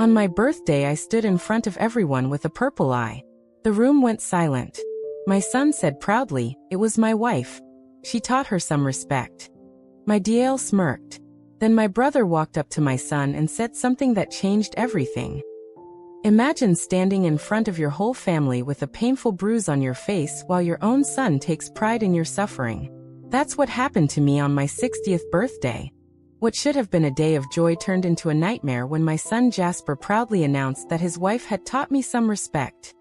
On my birthday, I stood in front of everyone with a purple eye. The room went silent. My son said proudly, "It was my wife. She taught her some respect." My DL smirked. Then my brother walked up to my son and said something that changed everything. Imagine standing in front of your whole family with a painful bruise on your face while your own son takes pride in your suffering. That's what happened to me on my 60th birthday. What should have been a day of joy turned into a nightmare when my son Jasper proudly announced that his wife had taught me some respect.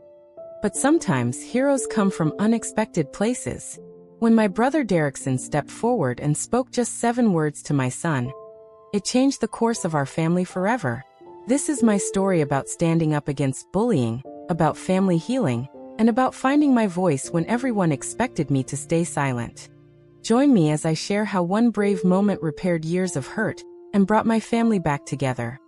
But sometimes heroes come from unexpected places. When my brother Derrickson stepped forward and spoke just 7 words to my son, it changed the course of our family forever. This is my story about standing up against bullying, about family healing, and about finding my voice when everyone expected me to stay silent. Join me as I share how one brave moment repaired years of hurt and brought my family back together.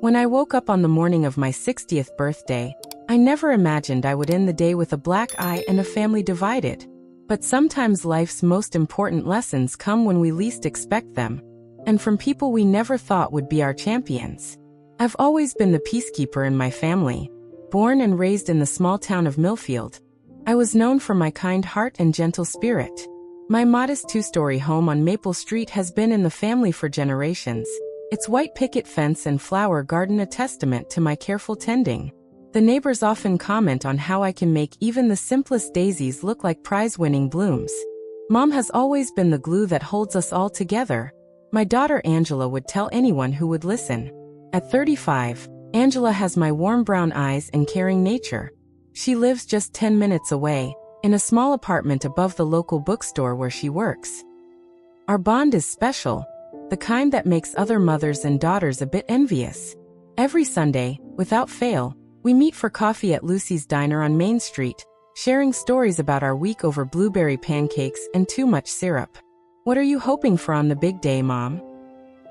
When I woke up on the morning of my 60th birthday, I never imagined I would end the day with a black eye and a family divided. But sometimes life's most important lessons come when we least expect them, and from people we never thought would be our champions. I've always been the peacekeeper in my family. Born and raised in the small town of Millfield, I was known for my kind heart and gentle spirit. My modest 2-story home on Maple Street has been in the family for generations. Its white picket fence and flower garden a testament to my careful tending. The neighbors often comment on how I can make even the simplest daisies look like prize-winning blooms. Mom has always been the glue that holds us all together. My daughter Angela would tell anyone who would listen. At 35, Angela has my warm brown eyes and caring nature. She lives just 10 minutes away, in a small apartment above the local bookstore where she works. Our bond is special, the kind that makes other mothers and daughters a bit envious. Every Sunday, without fail, we meet for coffee at Lucy's Diner on Main Street, sharing stories about our week over blueberry pancakes and too much syrup. "What are you hoping for on the big day, Mom?"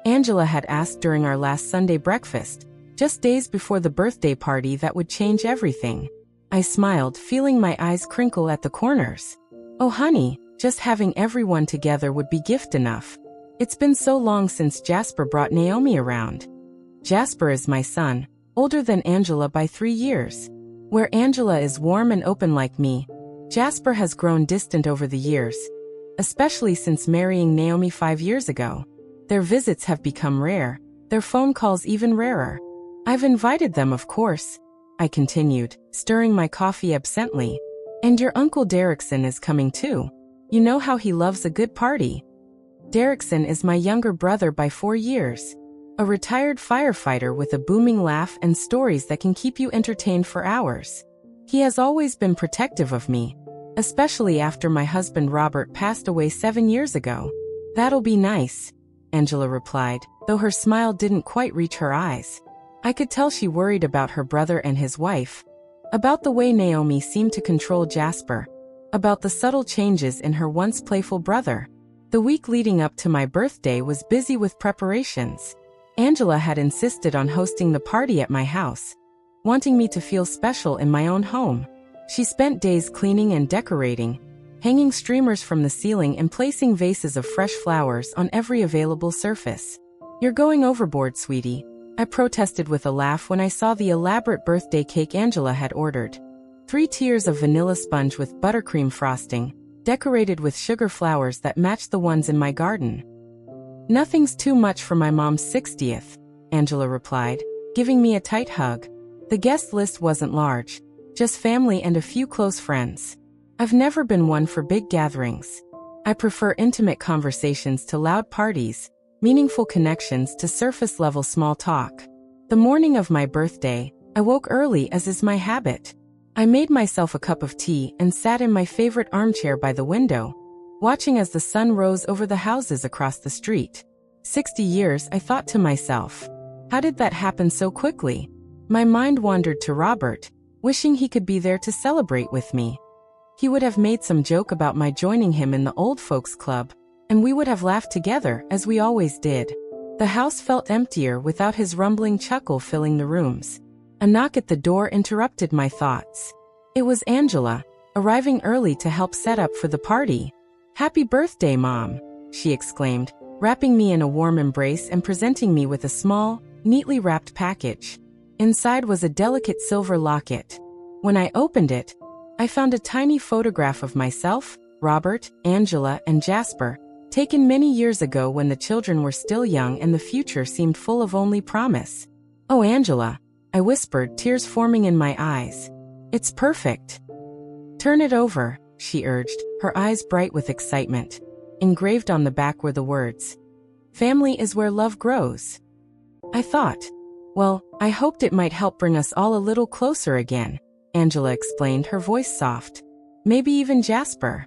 Angela had asked during our last Sunday breakfast, just days before the birthday party that would change everything. I smiled, feeling my eyes crinkle at the corners. "Oh honey, just having everyone together would be gift enough. It's been so long since Jasper brought Naomi around." Jasper is my son, older than Angela by 3 years. Where Angela is warm and open like me, Jasper has grown distant over the years, especially since marrying Naomi 5 years ago. Their visits have become rare, their phone calls even rarer. I've invited them, of course, I continued, stirring my coffee absently. "And your Uncle Derrickson is coming too. You know how he loves a good party." Derrickson is my younger brother by 4 years. A retired firefighter with a booming laugh and stories that can keep you entertained for hours. He has always been protective of me, especially after my husband Robert passed away 7 years ago. "That'll be nice," Angela replied, though her smile didn't quite reach her eyes. I could tell she worried about her brother and his wife, about the way Naomi seemed to control Jasper, about the subtle changes in her once playful brother. The week leading up to my birthday was busy with preparations. Angela had insisted on hosting the party at my house, wanting me to feel special in my own home. She spent days cleaning and decorating, hanging streamers from the ceiling and placing vases of fresh flowers on every available surface. "You're going overboard, sweetie," I protested with a laugh when I saw the elaborate birthday cake Angela had ordered. 3 tiers of vanilla sponge with buttercream frosting, decorated with sugar flowers that matched the ones in my garden. "Nothing's too much for my mom's 60th, Angela replied, giving me a tight hug. The guest list wasn't large, just family and a few close friends. I've never been one for big gatherings. I prefer intimate conversations to loud parties, meaningful connections to surface-level small talk. The morning of my birthday, I woke early as is my habit. I made myself a cup of tea and sat in my favorite armchair by the window, watching as the sun rose over the houses across the street. 60 years, I thought to myself. How did that happen so quickly? My mind wandered to Robert, wishing he could be there to celebrate with me. He would have made some joke about my joining him in the old folks club, and we would have laughed together as we always did. The house felt emptier without his rumbling chuckle filling the rooms. A knock at the door interrupted my thoughts. It was Angela, arriving early to help set up for the party. "Happy birthday, Mom," she exclaimed, wrapping me in a warm embrace and presenting me with a small, neatly wrapped package. Inside was a delicate silver locket. When I opened it, I found a tiny photograph of myself, Robert, Angela, and Jasper, taken many years ago when the children were still young and the future seemed full of only promise. "Oh, Angela," I whispered, tears forming in my eyes. "It's perfect." "Turn it over," she urged, her eyes bright with excitement. Engraved on the back were the words, "Family is where love grows." I thought, well, I hoped it might help bring us all a little closer again, Angela explained, her voice soft. "Maybe even Jasper."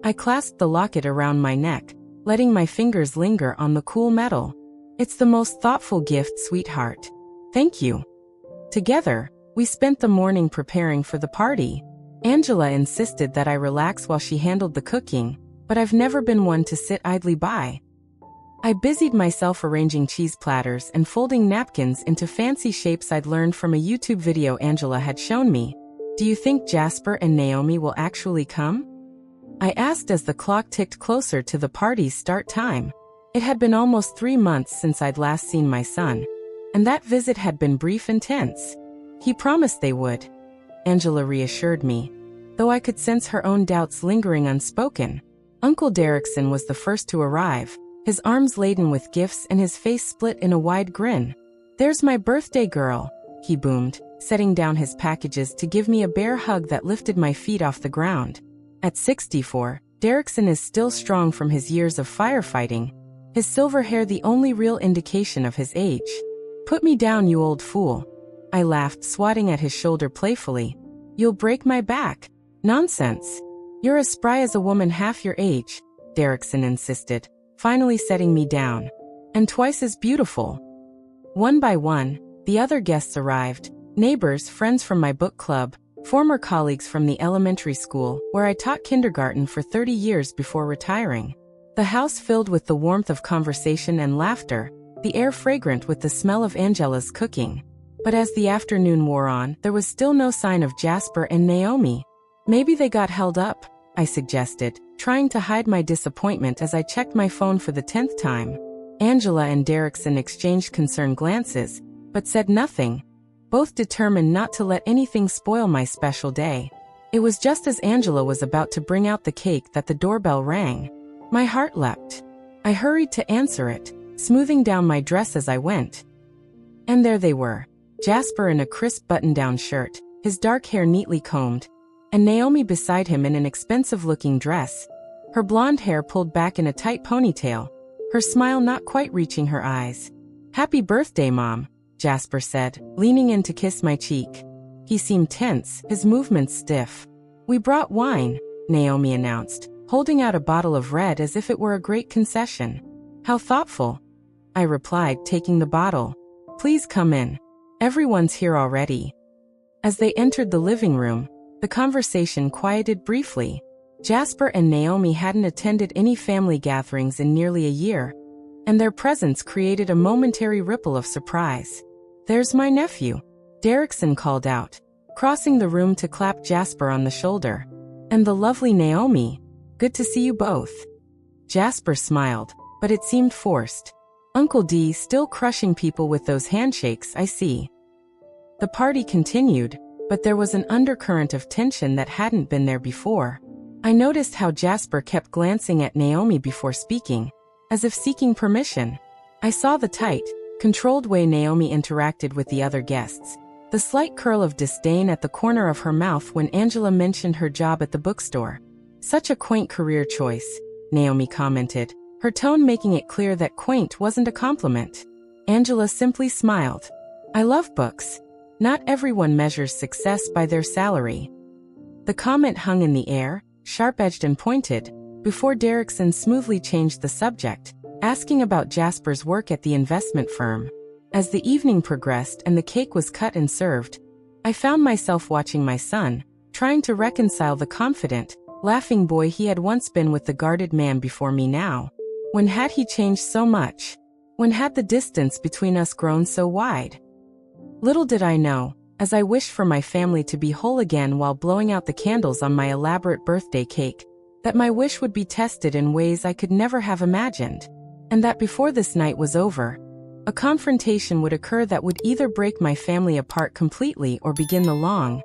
I clasped the locket around my neck, letting my fingers linger on the cool metal. "It's the most thoughtful gift, sweetheart. Thank you." Together, we spent the morning preparing for the party. Angela insisted that I relax while she handled the cooking, but I've never been one to sit idly by. I busied myself arranging cheese platters and folding napkins into fancy shapes I'd learned from a YouTube video Angela had shown me. "Do you think Jasper and Naomi will actually come?" I asked as the clock ticked closer to the party's start time. It had been almost 3 months since I'd last seen my son, and that visit had been brief and tense. "He promised they would," Angela reassured me, though I could sense her own doubts lingering unspoken. Uncle Derrickson was the first to arrive, his arms laden with gifts and his face split in a wide grin. "There's my birthday girl," he boomed, setting down his packages to give me a bear hug that lifted my feet off the ground. At 64, Derrickson is still strong from his years of firefighting, his silver hair the only real indication of his age. "Put me down, you old fool," I laughed, swatting at his shoulder playfully. "You'll break my back." "Nonsense. You're as spry as a woman half your age," Derrickson insisted, finally setting me down. "And twice as beautiful." One by one, the other guests arrived, neighbors, friends from my book club, former colleagues from the elementary school, where I taught kindergarten for 30 years before retiring. The house filled with the warmth of conversation and laughter, the air fragrant with the smell of Angela's cooking. But as the afternoon wore on, there was still no sign of Jasper and Naomi. "Maybe they got held up," I suggested, trying to hide my disappointment as I checked my phone for the 10th time. Angela and Derrickson exchanged concerned glances, but said nothing, both determined not to let anything spoil my special day. It was just as Angela was about to bring out the cake that the doorbell rang. My heart leapt. I hurried to answer it, smoothing down my dress as I went. And there they were, Jasper in a crisp button-down shirt, his dark hair neatly combed, and Naomi beside him in an expensive-looking dress, her blonde hair pulled back in a tight ponytail, her smile not quite reaching her eyes. "Happy birthday, Mom," Jasper said, leaning in to kiss my cheek. He seemed tense, his movements stiff. "We brought wine," Naomi announced, holding out a bottle of red as if it were a great concession. "How thoughtful," I replied, taking the bottle. "Please come in. Everyone's here already." As they entered the living room, the conversation quieted briefly. Jasper and Naomi hadn't attended any family gatherings in nearly a year, and their presence created a momentary ripple of surprise. "There's my nephew," Derrickson called out, crossing the room to clap Jasper on the shoulder. "And the lovely Naomi. Good to see you both." Jasper smiled, but it seemed forced. "Uncle D still crushing people with those handshakes, I see." The party continued, but there was an undercurrent of tension that hadn't been there before. I noticed how Jasper kept glancing at Naomi before speaking, as if seeking permission. I saw the tight, controlled way Naomi interacted with the other guests, the slight curl of disdain at the corner of her mouth when Angela mentioned her job at the bookstore. "Such a quaint career choice," Naomi commented, her tone making it clear that quaint wasn't a compliment. Angela simply smiled. "I love books. Not everyone measures success by their salary." The comment hung in the air, sharp-edged and pointed, before Derrickson smoothly changed the subject, asking about Jasper's work at the investment firm. As the evening progressed and the cake was cut and served, I found myself watching my son, trying to reconcile the confident, laughing boy he had once been with the guarded man before me now. When had he changed so much? When had the distance between us grown so wide? Little did I know, as I wished for my family to be whole again while blowing out the candles on my elaborate birthday cake, that my wish would be tested in ways I could never have imagined, and that before this night was over, A confrontation would occur that would either break my family apart completely or begin the long,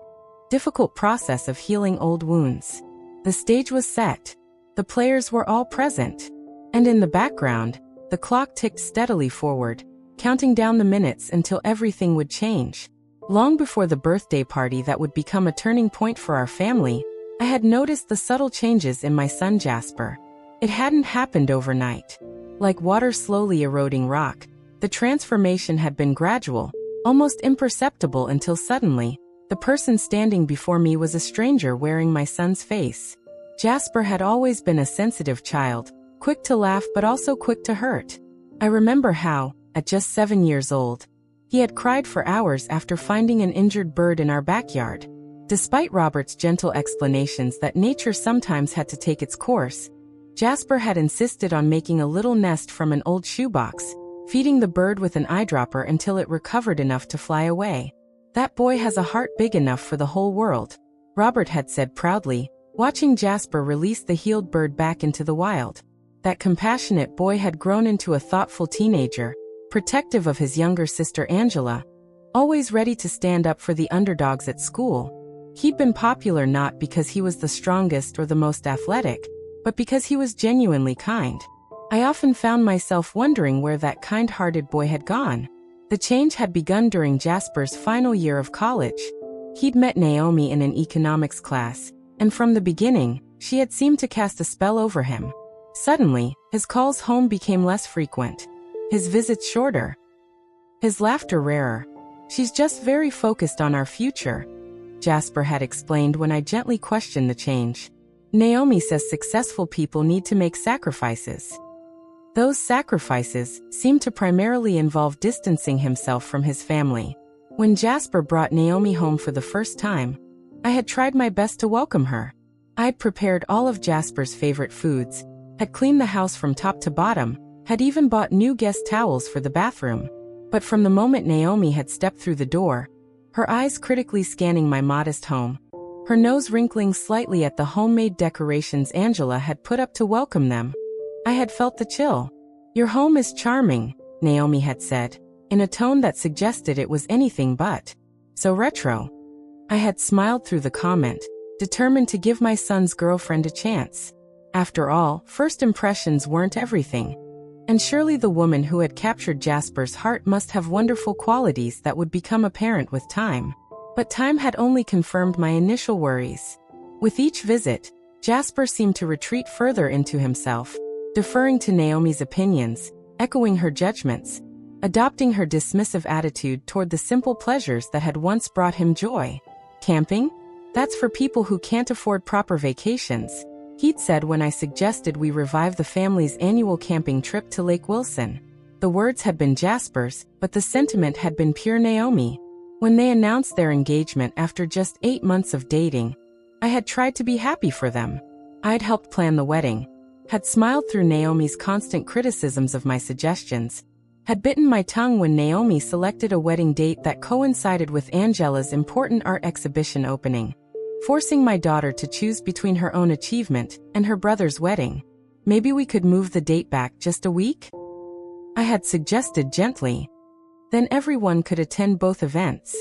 difficult process of healing old wounds. The stage was set. The players were all present. And in the background, the clock ticked steadily forward, counting down the minutes until everything would change. Long before the birthday party that would become a turning point for our family, I had noticed the subtle changes in my son Jasper. It hadn't happened overnight. Like water slowly eroding rock, the transformation had been gradual, almost imperceptible until suddenly, the person standing before me was a stranger wearing my son's face. Jasper had always been a sensitive child, quick to laugh but also quick to hurt. I remember how, at just 7 years old, he had cried for hours after finding an injured bird in our backyard. Despite Robert's gentle explanations that nature sometimes had to take its course, Jasper had insisted on making a little nest from an old shoebox, feeding the bird with an eyedropper until it recovered enough to fly away. "That boy has a heart big enough for the whole world," Robert had said proudly, watching Jasper release the healed bird back into the wild. That compassionate boy had grown into a thoughtful teenager, protective of his younger sister Angela, always ready to stand up for the underdogs at school. He'd been popular not because he was the strongest or the most athletic, but because he was genuinely kind. I often found myself wondering where that kind-hearted boy had gone. The change had begun during Jasper's final year of college. He'd met Naomi in an economics class, and from the beginning, she had seemed to cast a spell over him. Suddenly, his calls home became less frequent, his visits shorter, his laughter rarer. "She's just very focused on our future," Jasper had explained when I gently questioned the change. "Naomi says successful people need to make sacrifices. Those sacrifices seemed to primarily involve distancing himself from his family." When Jasper brought Naomi home for the first time, I had tried my best to welcome her. I'd prepared all of Jasper's favorite foods, had cleaned the house from top to bottom, had even bought new guest towels for the bathroom. But from the moment Naomi had stepped through the door, her eyes critically scanning my modest home, her nose wrinkling slightly at the homemade decorations Angela had put up to welcome them, I had felt the chill. "Your home is charming," Naomi had said, in a tone that suggested it was anything but so retro. I had smiled through the comment, determined to give my son's girlfriend a chance. After all, first impressions weren't everything. And surely the woman who had captured Jasper's heart must have wonderful qualities that would become apparent with time. But time had only confirmed my initial worries. With each visit, Jasper seemed to retreat further into himself, deferring to Naomi's opinions, echoing her judgments, adopting her dismissive attitude toward the simple pleasures that had once brought him joy. "Camping? That's for people who can't afford proper vacations," he'd said when I suggested we revive the family's annual camping trip to Lake Wilson. The words had been Jasper's, but the sentiment had been pure Naomi. When they announced their engagement after just 8 months of dating, I had tried to be happy for them. I'd helped plan the wedding, had smiled through Naomi's constant criticisms of my suggestions, had bitten my tongue when Naomi selected a wedding date that coincided with Angela's important art exhibition opening, forcing my daughter to choose between her own achievement and her brother's wedding. "Maybe we could move the date back just a week?" I had suggested gently. "Then everyone could attend both events."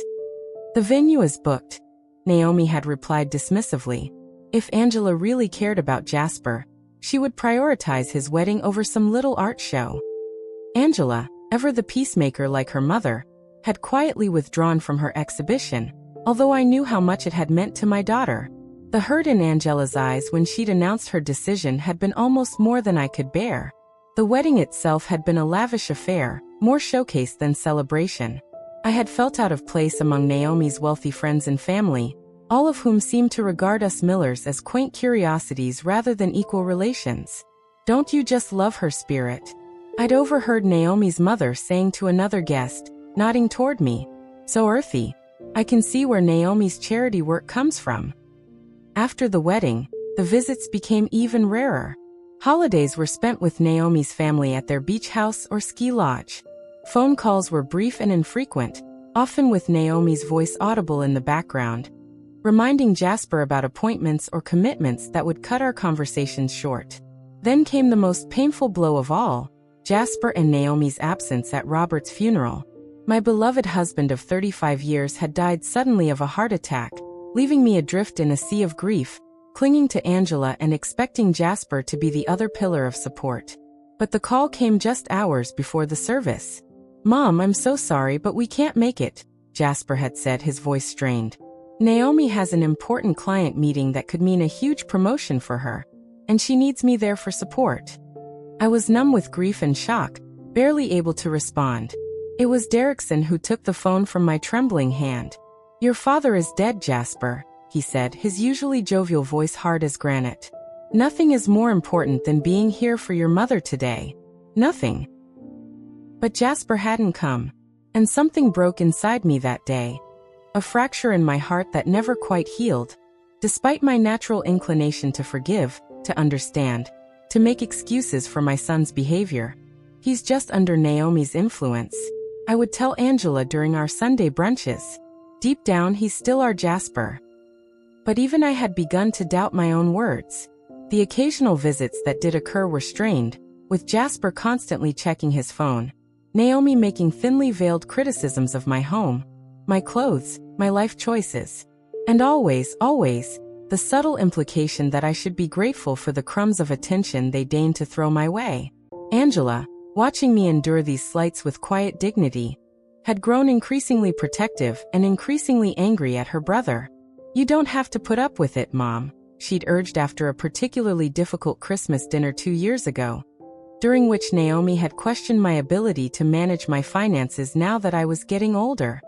"The venue is booked," Naomi had replied dismissively. If Angela really cared about Jasper, she would prioritize his wedding over some little art show. Angela, ever the peacemaker like her mother, had quietly withdrawn from her exhibition, although I knew how much it had meant to my daughter. The hurt in Angela's eyes when she'd announced her decision had been almost more than I could bear. The wedding itself had been a lavish affair, more showcase than celebration. I had felt out of place among Naomi's wealthy friends and family, all of whom seemed to regard us Millers as quaint curiosities rather than equal relations. "Don't you just love her spirit?" I'd overheard Naomi's mother saying to another guest, nodding toward me. "So earthy. I can see where Naomi's charity work comes from." After the wedding, the visits became even rarer. Holidays were spent with Naomi's family at their beach house or ski lodge. Phone calls were brief and infrequent, often with Naomi's voice audible in the background, reminding Jasper about appointments or commitments that would cut our conversations short. Then came the most painful blow of all. Jasper and Naomi's absence at Robert's funeral. My beloved husband of 35 years had died suddenly of a heart attack, leaving me adrift in a sea of grief, clinging to Angela and expecting Jasper to be the other pillar of support. But the call came just hours before the service. "Mom, I'm so sorry, but we can't make it," Jasper had said, his voice strained. "Naomi has an important client meeting that could mean a huge promotion for her, and she needs me there for support." I was numb with grief and shock, barely able to respond. It was Derrickson who took the phone from my trembling hand. "Your father is dead, Jasper," he said, his usually jovial voice hard as granite. "Nothing is more important than being here for your mother today. Nothing." But Jasper hadn't come, and something broke inside me that day. A fracture in my heart that never quite healed, despite my natural inclination to forgive, to understand, to make excuses for my son's behavior. "He's just under Naomi's influence," I would tell Angela during our Sunday brunches. "Deep down, he's still our Jasper." But even I had begun to doubt my own words. The occasional visits that did occur were strained, with Jasper constantly checking his phone, Naomi making thinly veiled criticisms of my home, my clothes, my life choices. And always, the subtle implication that I should be grateful for the crumbs of attention they deigned to throw my way. Angela, watching me endure these slights with quiet dignity, had grown increasingly protective and increasingly angry at her brother. "You don't have to put up with it, Mom," she'd urged after a particularly difficult Christmas dinner 2 years ago, during which Naomi had questioned my ability to manage my finances now that I was getting older.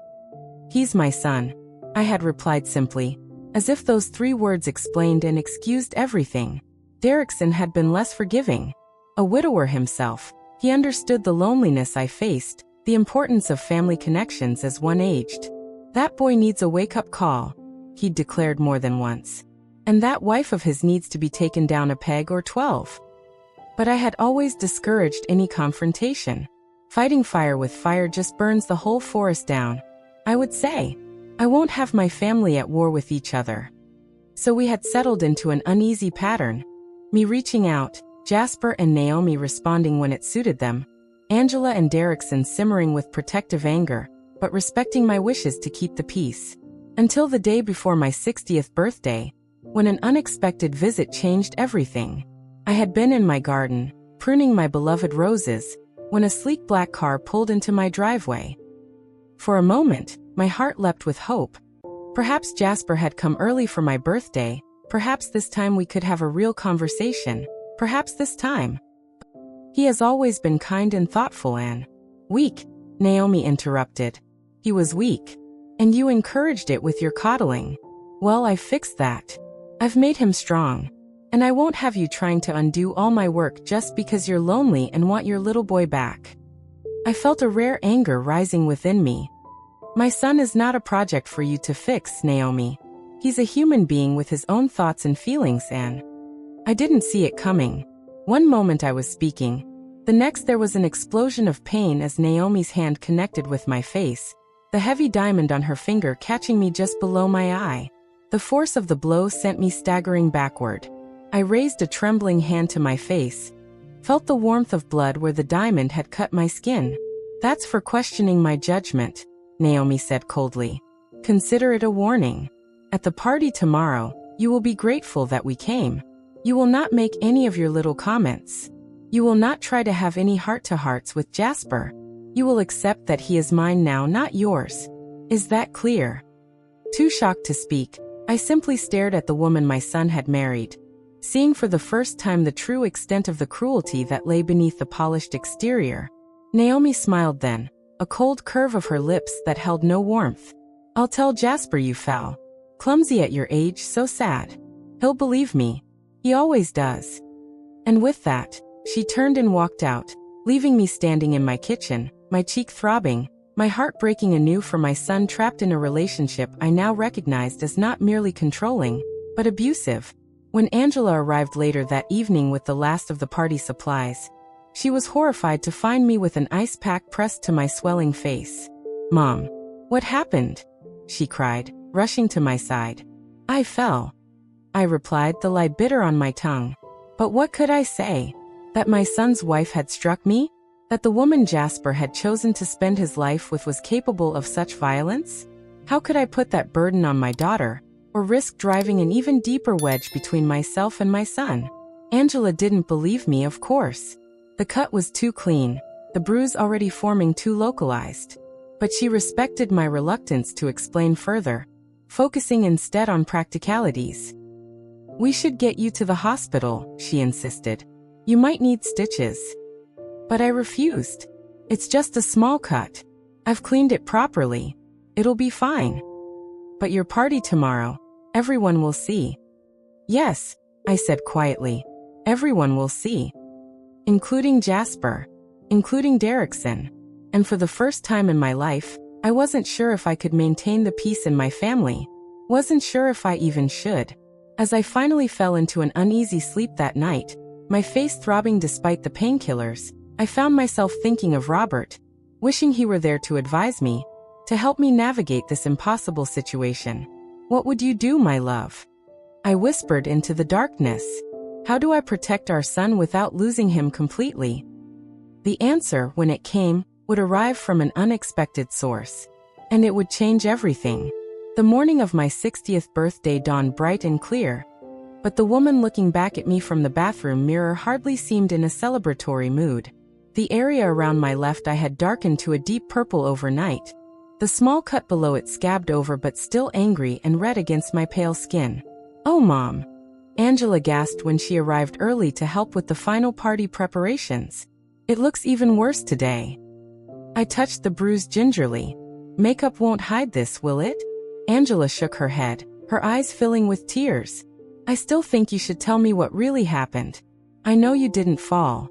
"He's my son," I had replied simply, as if those 3 words explained and excused everything. Derrickson had been less forgiving. A widower himself, he understood the loneliness I faced, the importance of family connections as one aged. "That boy needs a wake-up call," he'd declared more than once. "And that wife of his needs to be taken down a peg or 12. But I had always discouraged any confrontation. Fighting fire with fire just burns the whole forest down, I would say. I won't have my family at war with each other. So we had settled into an uneasy pattern. Me reaching out, Jasper and Naomi responding when it suited them, Angela and Derrickson simmering with protective anger, but respecting my wishes to keep the peace. Until the day before my 60th birthday, when an unexpected visit changed everything. I had been in my garden, pruning my beloved roses, when a sleek black car pulled into my driveway. For a moment, my heart leapt with hope. Perhaps Jasper had come early for my birthday, perhaps this time we could have a real conversation, perhaps this time. "He has always been kind and thoughtful, Anne." "Weak," Naomi interrupted. "He was weak. And you encouraged it with your coddling. Well, I fixed that. I've made him strong. And I won't have you trying to undo all my work just because you're lonely and want your little boy back." I felt a rare anger rising within me. "My son is not a project for you to fix, Naomi. He's a human being with his own thoughts and feelings, Anne." I didn't see it coming. One moment I was speaking. The next there was an explosion of pain as Naomi's hand connected with my face, the heavy diamond on her finger catching me just below my eye. The force of the blow sent me staggering backward. I raised a trembling hand to my face, felt the warmth of blood where the diamond had cut my skin. "That's for questioning my judgment," Naomi said coldly. "Consider it a warning. At the party tomorrow, you will be grateful that we came. You will not make any of your little comments. You will not try to have any heart-to-hearts with Jasper. You will accept that he is mine now, not yours. Is that clear?" Too shocked to speak, I simply stared at the woman my son had married, seeing for the first time the true extent of the cruelty that lay beneath the polished exterior. Naomi smiled then, a cold curve of her lips that held no warmth. "I'll tell Jasper you fell. Clumsy at your age, so sad. He'll believe me. He always does." And with that, she turned and walked out, leaving me standing in my kitchen, my cheek throbbing, my heart breaking anew for my son trapped in a relationship I now recognized as not merely controlling, but abusive. When Angela arrived later that evening with the last of the party supplies, she was horrified to find me with an ice pack pressed to my swelling face. "Mom, what happened?" she cried, rushing to my side. "I fell," I replied, the lie bitter on my tongue. But what could I say? That my son's wife had struck me? That the woman Jasper had chosen to spend his life with was capable of such violence? How could I put that burden on my daughter, or risk driving an even deeper wedge between myself and my son? Angela didn't believe me, of course. The cut was too clean, the bruise already forming too localized. But she respected my reluctance to explain further, focusing instead on practicalities. "We should get you to the hospital," she insisted. "You might need stitches." But I refused. "It's just a small cut. I've cleaned it properly. It'll be fine." "But your party tomorrow, everyone will see." "Yes," I said quietly. "Everyone will see. Including Jasper. Including Derrickson." And for the first time in my life, I wasn't sure if I could maintain the peace in my family. Wasn't sure if I even should. As I finally fell into an uneasy sleep that night, my face throbbing despite the painkillers, I found myself thinking of Robert, wishing he were there to advise me, to help me navigate this impossible situation. "What would you do, my love?" I whispered into the darkness. "How do I protect our son without losing him completely?" The answer, when it came, would arrive from an unexpected source. And it would change everything. The morning of my 60th birthday dawned bright and clear. But the woman looking back at me from the bathroom mirror hardly seemed in a celebratory mood. The area around my left eye had darkened to a deep purple overnight. The small cut below it scabbed over but still angry and red against my pale skin. "Oh, Mom," Angela gasped when she arrived early to help with the final party preparations. "It looks even worse today." I touched the bruise gingerly. "Makeup won't hide this, will it?" Angela shook her head, her eyes filling with tears. "I still think you should tell me what really happened. I know you didn't fall."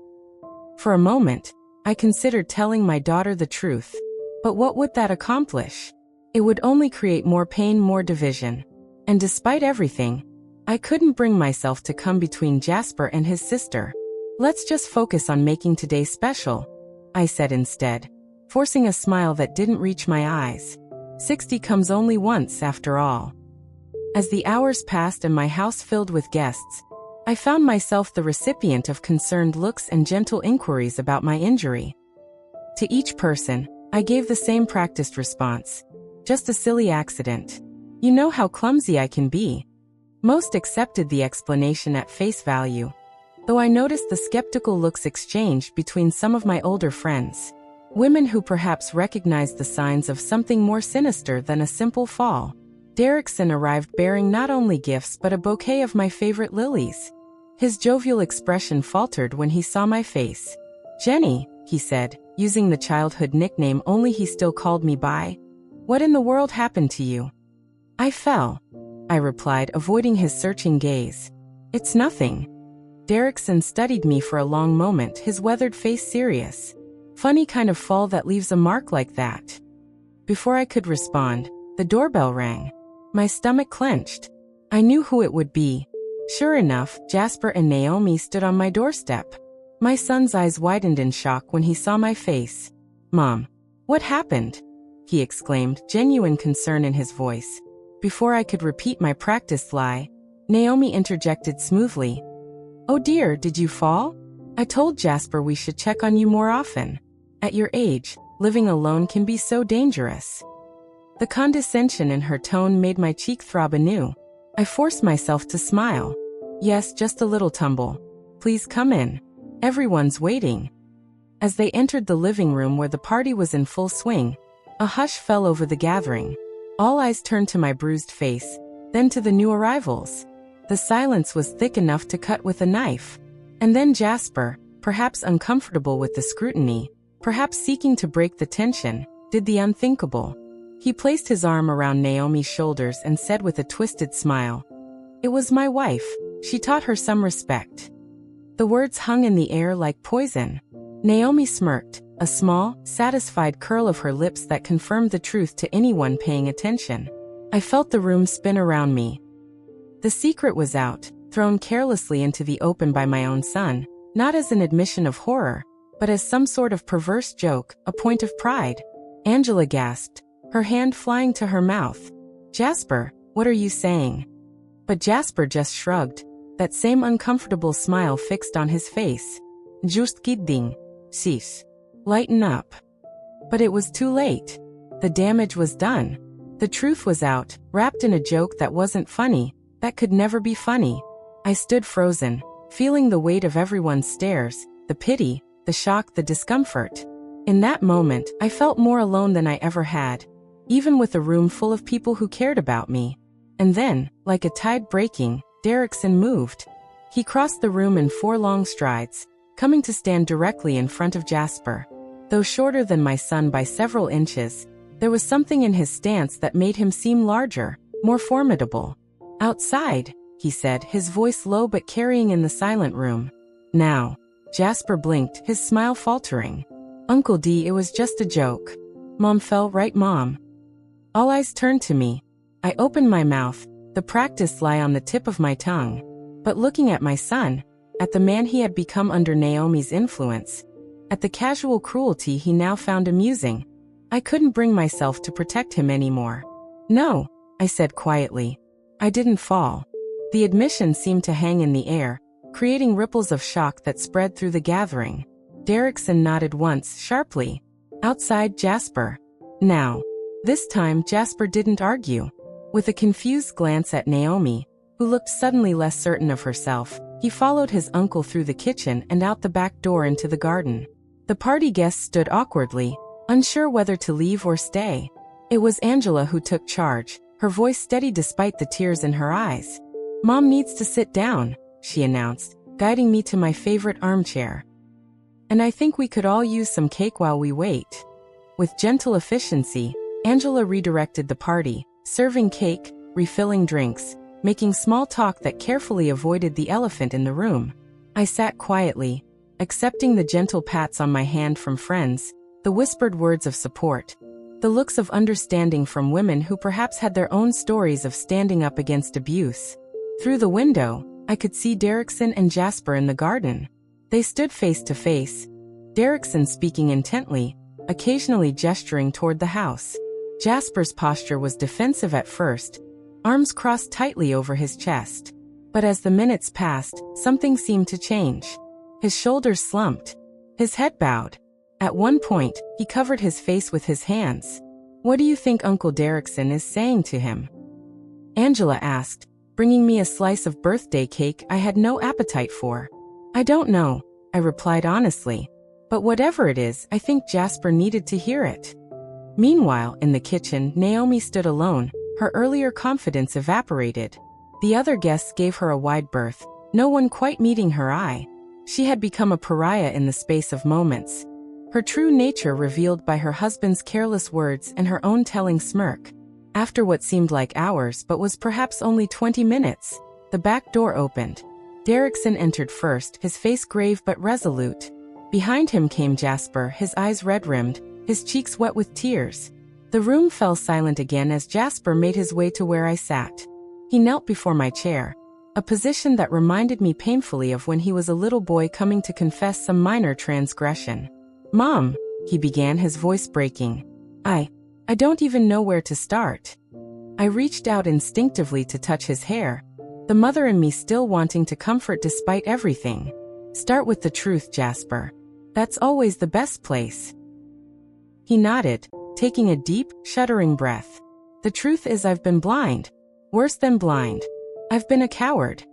For a moment, I considered telling my daughter the truth. But what would that accomplish? It would only create more pain, more division. And despite everything, I couldn't bring myself to come between Jasper and his sister. "Let's just focus on making today special," I said instead, forcing a smile that didn't reach my eyes. 60 comes only once, after all. As the hours passed and my house filled with guests, I found myself the recipient of concerned looks and gentle inquiries about my injury. To each person, I gave the same practiced response. "Just a silly accident. You know how clumsy I can be." Most accepted the explanation at face value, though I noticed the skeptical looks exchanged between some of my older friends. Women who perhaps recognized the signs of something more sinister than a simple fall. Derrickson arrived bearing not only gifts but a bouquet of my favorite lilies. His jovial expression faltered when he saw my face. "Jenny," he said, using the childhood nickname only he still called me by. "What in the world happened to you?" "I fell," I replied, avoiding his searching gaze. "It's nothing." Derrickson studied me for a long moment, his weathered face serious. "Funny kind of fall that leaves a mark like that." Before I could respond, the doorbell rang. My stomach clenched. I knew who it would be. Sure enough, Jasper and Naomi stood on my doorstep. My son's eyes widened in shock when he saw my face. "Mom, what happened?" he exclaimed, genuine concern in his voice. Before I could repeat my practiced lie, Naomi interjected smoothly. "Oh dear, did you fall? I told Jasper we should check on you more often. At your age, living alone can be so dangerous." The condescension in her tone made my cheek throb anew. I forced myself to smile. "Yes, just a little tumble. Please come in. Everyone's waiting." As they entered the living room where the party was in full swing, a hush fell over the gathering. All eyes turned to my bruised face, then to the new arrivals. The silence was thick enough to cut with a knife. And then Jasper, perhaps uncomfortable with the scrutiny, perhaps seeking to break the tension, did the unthinkable. He placed his arm around Naomi's shoulders and said with a twisted smile, "It was my wife. She taught her some respect." The words hung in the air like poison. Naomi smirked, a small, satisfied curl of her lips that confirmed the truth to anyone paying attention. I felt the room spin around me. The secret was out, thrown carelessly into the open by my own son, not as an admission of horror, but as some sort of perverse joke, a point of pride. Angela gasped, her hand flying to her mouth. "Jasper, what are you saying?" But Jasper just shrugged, that same uncomfortable smile fixed on his face. "Just kidding, sis. Lighten up. But it was too late. The damage was done. The truth was out, wrapped in a joke that wasn't funny, that could never be funny. I stood frozen, feeling the weight of everyone's stares, the pity, the shock, the discomfort. In that moment, I felt more alone than I ever had, even with a room full of people who cared about me. And then, like a tide breaking, Derrickson moved. He crossed the room in 4 long strides, coming to stand directly in front of Jasper. Though shorter than my son by several inches, there was something in his stance that made him seem larger, more formidable. "Outside," he said, his voice low but carrying in the silent room. "Now." Jasper blinked, his smile faltering. "Uncle D, it was just a joke." "Mom fell right, Mom?" All eyes turned to me. I opened my mouth, the practice lie on the tip of my tongue. But looking at my son, at the man he had become under Naomi's influence, at the casual cruelty he now found amusing, I couldn't bring myself to protect him anymore. "No," I said quietly. "I didn't fall." The admission seemed to hang in the air, creating ripples of shock that spread through the gathering. Derrickson nodded once, sharply. "Outside, Jasper." "Now." This time Jasper didn't argue. With a confused glance at Naomi, who looked suddenly less certain of herself, he followed his uncle through the kitchen and out the back door into the garden. The party guests stood awkwardly, unsure whether to leave or stay. It was Angela who took charge, her voice steady despite the tears in her eyes. "Mom needs to sit down," she announced, guiding me to my favorite armchair. "And I think we could all use some cake while we wait." With gentle efficiency, Angela redirected the party, serving cake, refilling drinks, making small talk that carefully avoided the elephant in the room. I sat quietly, accepting the gentle pats on my hand from friends, the whispered words of support, the looks of understanding from women who perhaps had their own stories of standing up against abuse. Through the window, I could see Derrickson and Jasper in the garden. They stood face to face, Derrickson speaking intently, occasionally gesturing toward the house. Jasper's posture was defensive at first, arms crossed tightly over his chest. But as the minutes passed, something seemed to change. His shoulders slumped. His head bowed. At one point, he covered his face with his hands. "What do you think Uncle Derrickson is saying to him?" Angela asked, bringing me a slice of birthday cake I had no appetite for. "I don't know," I replied honestly. "But whatever it is, I think Jasper needed to hear it." Meanwhile, in the kitchen, Naomi stood alone, her earlier confidence evaporated. The other guests gave her a wide berth, no one quite meeting her eye. She had become a pariah in the space of moments, her true nature revealed by her husband's careless words and her own telling smirk. After what seemed like hours but was perhaps only 20 minutes, the back door opened. Derrickson entered first, his face grave but resolute. Behind him came Jasper, his eyes red-rimmed, his cheeks wet with tears. The room fell silent again as Jasper made his way to where I sat. He knelt before my chair, a position that reminded me painfully of when he was a little boy coming to confess some minor transgression. "Mom," he began, his voice breaking. I don't even know where to start." I reached out instinctively to touch his hair, the mother in me still wanting to comfort despite everything. "Start with the truth, Jasper. That's always the best place." He nodded, taking a deep, shuddering breath. "The truth is I've been blind. Worse than blind. I've been a coward."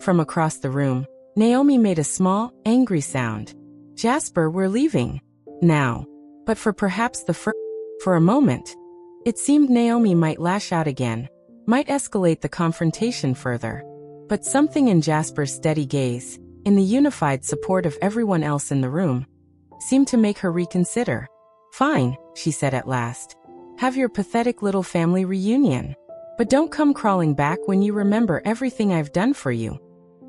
From across the room, Naomi made a small, angry sound. "Jasper, we're leaving. Now." But for perhaps the first for a moment, it seemed Naomi might lash out again, might escalate the confrontation further. But something in Jasper's steady gaze, in the unified support of everyone else in the room, seemed to make her reconsider. "Fine," she said at last. "Have your pathetic little family reunion. But don't come crawling back when you remember everything I've done for you."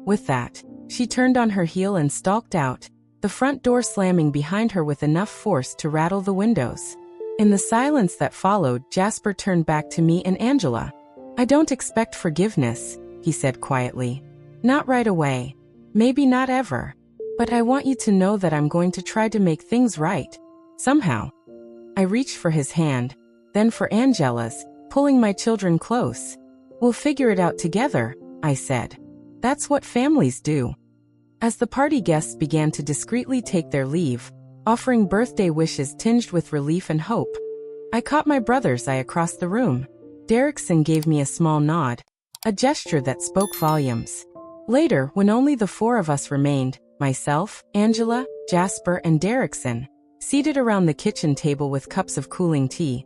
With that, she turned on her heel and stalked out, the front door slamming behind her with enough force to rattle the windows. In the silence that followed, Jasper turned back to me and Angela. "I don't expect forgiveness," he said quietly. "Not right away. Maybe not ever. But I want you to know that I'm going to try to make things right. Somehow." I reached for his hand, then for Angela's, pulling my children close. "We'll figure it out together," I said. "That's what families do." As the party guests began to discreetly take their leave, offering birthday wishes tinged with relief and hope. I caught my brother's eye across the room. Derrickson gave me a small nod, a gesture that spoke volumes. Later, when only the four of us remained, myself, Angela, Jasper, and Derrickson, seated around the kitchen table with cups of cooling tea,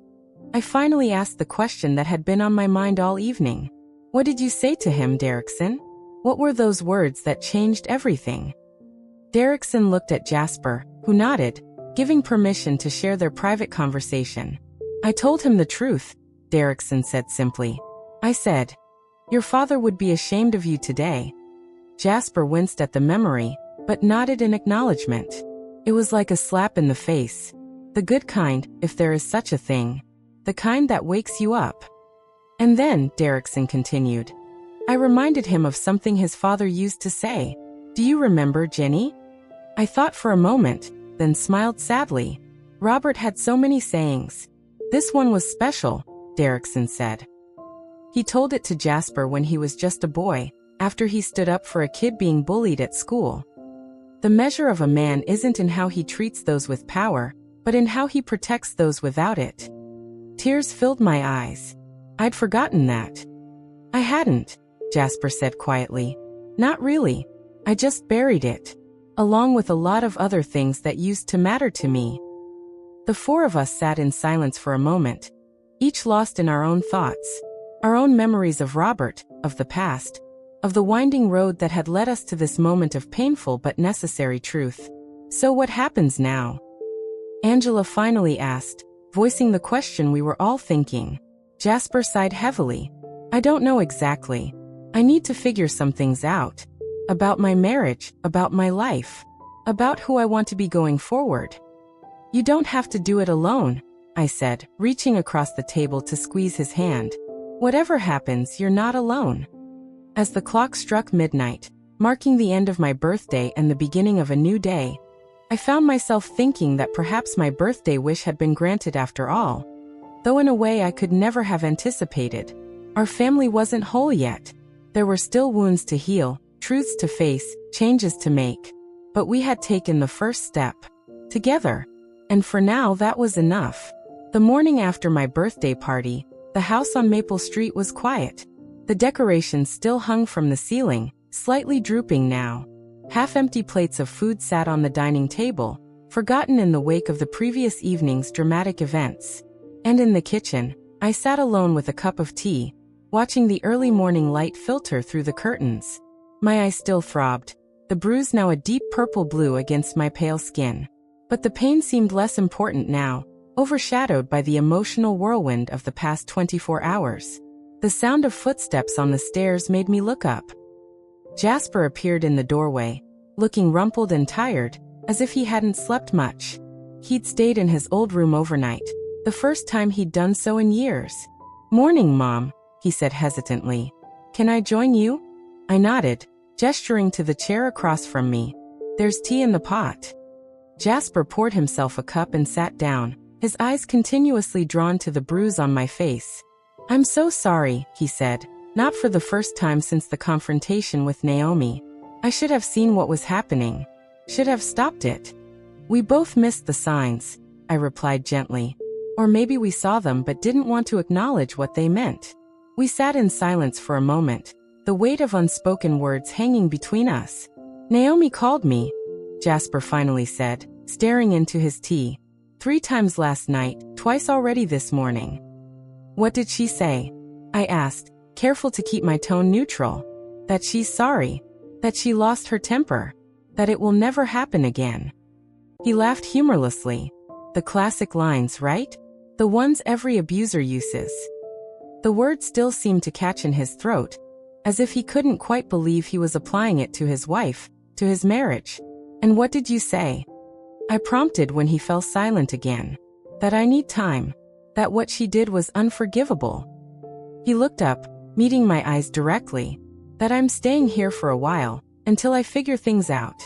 I finally asked the question that had been on my mind all evening. What did you say to him, Derrickson? What were those words that changed everything? Derrickson looked at Jasper, who nodded, giving permission to share their private conversation. I told him the truth, Derrickson said simply. I said, "Your father would be ashamed of you today." Jasper winced at the memory, but nodded in acknowledgement. It was like a slap in the face. The good kind, if there is such a thing. The kind that wakes you up. And then, Derrickson continued, I reminded him of something his father used to say. Do you remember, Jenny? I thought for a moment, then smiled sadly. Robert had so many sayings. This one was special, Derrickson said. He told it to Jasper when he was just a boy, after he stood up for a kid being bullied at school. The measure of a man isn't in how he treats those with power, but in how he protects those without it. Tears filled my eyes. I'd forgotten that. I hadn't, Jasper said quietly. Not really. I just buried it, along with a lot of other things that used to matter to me. The four of us sat in silence for a moment, each lost in our own thoughts, our own memories of Robert, of the past, of the winding road that had led us to this moment of painful but necessary truth. So what happens now? Angela finally asked, voicing the question we were all thinking. Jasper sighed heavily. I don't know exactly. I need to figure some things out. About my marriage, about my life, about who I want to be going forward. You don't have to do it alone, I said, reaching across the table to squeeze his hand. Whatever happens, you're not alone. As the clock struck midnight, marking the end of my birthday and the beginning of a new day, I found myself thinking that perhaps my birthday wish had been granted after all. Though in a way I could never have anticipated. Our family wasn't whole yet. There were still wounds to heal, truths to face, changes to make. But we had taken the first step. Together. And for now that was enough. The morning after my birthday party, the house on Maple Street was quiet. The decorations still hung from the ceiling, slightly drooping now. Half-empty plates of food sat on the dining table, forgotten in the wake of the previous evening's dramatic events. And in the kitchen, I sat alone with a cup of tea, watching the early morning light filter through the curtains. My eyes still throbbed, the bruise now a deep purple-blue against my pale skin. But the pain seemed less important now, overshadowed by the emotional whirlwind of the past 24 hours. The sound of footsteps on the stairs made me look up. Jasper appeared in the doorway, looking rumpled and tired, as if he hadn't slept much. He'd stayed in his old room overnight, the first time he'd done so in years. Morning, Mom, he said hesitantly. Can I join you? I nodded, gesturing to the chair across from me. There's tea in the pot. Jasper poured himself a cup and sat down, his eyes continuously drawn to the bruise on my face. I'm so sorry, he said, not for the first time since the confrontation with Naomi. I should have seen what was happening. Should have stopped it. We both missed the signs, I replied gently. Or maybe we saw them but didn't want to acknowledge what they meant. We sat in silence for a moment, the weight of unspoken words hanging between us. Naomi called me, Jasper finally said, staring into his tea. 3 times last night, twice already this morning. What did she say? I asked, careful to keep my tone neutral. That she's sorry. That she lost her temper. That it will never happen again. He laughed humorlessly. The classic lines, right? The ones every abuser uses. The word still seemed to catch in his throat, as if he couldn't quite believe he was applying it to his wife, to his marriage. And what did you say? I prompted when he fell silent again. That I need time. That what she did was unforgivable. He looked up, meeting my eyes directly. That I'm staying here for a while, until I figure things out.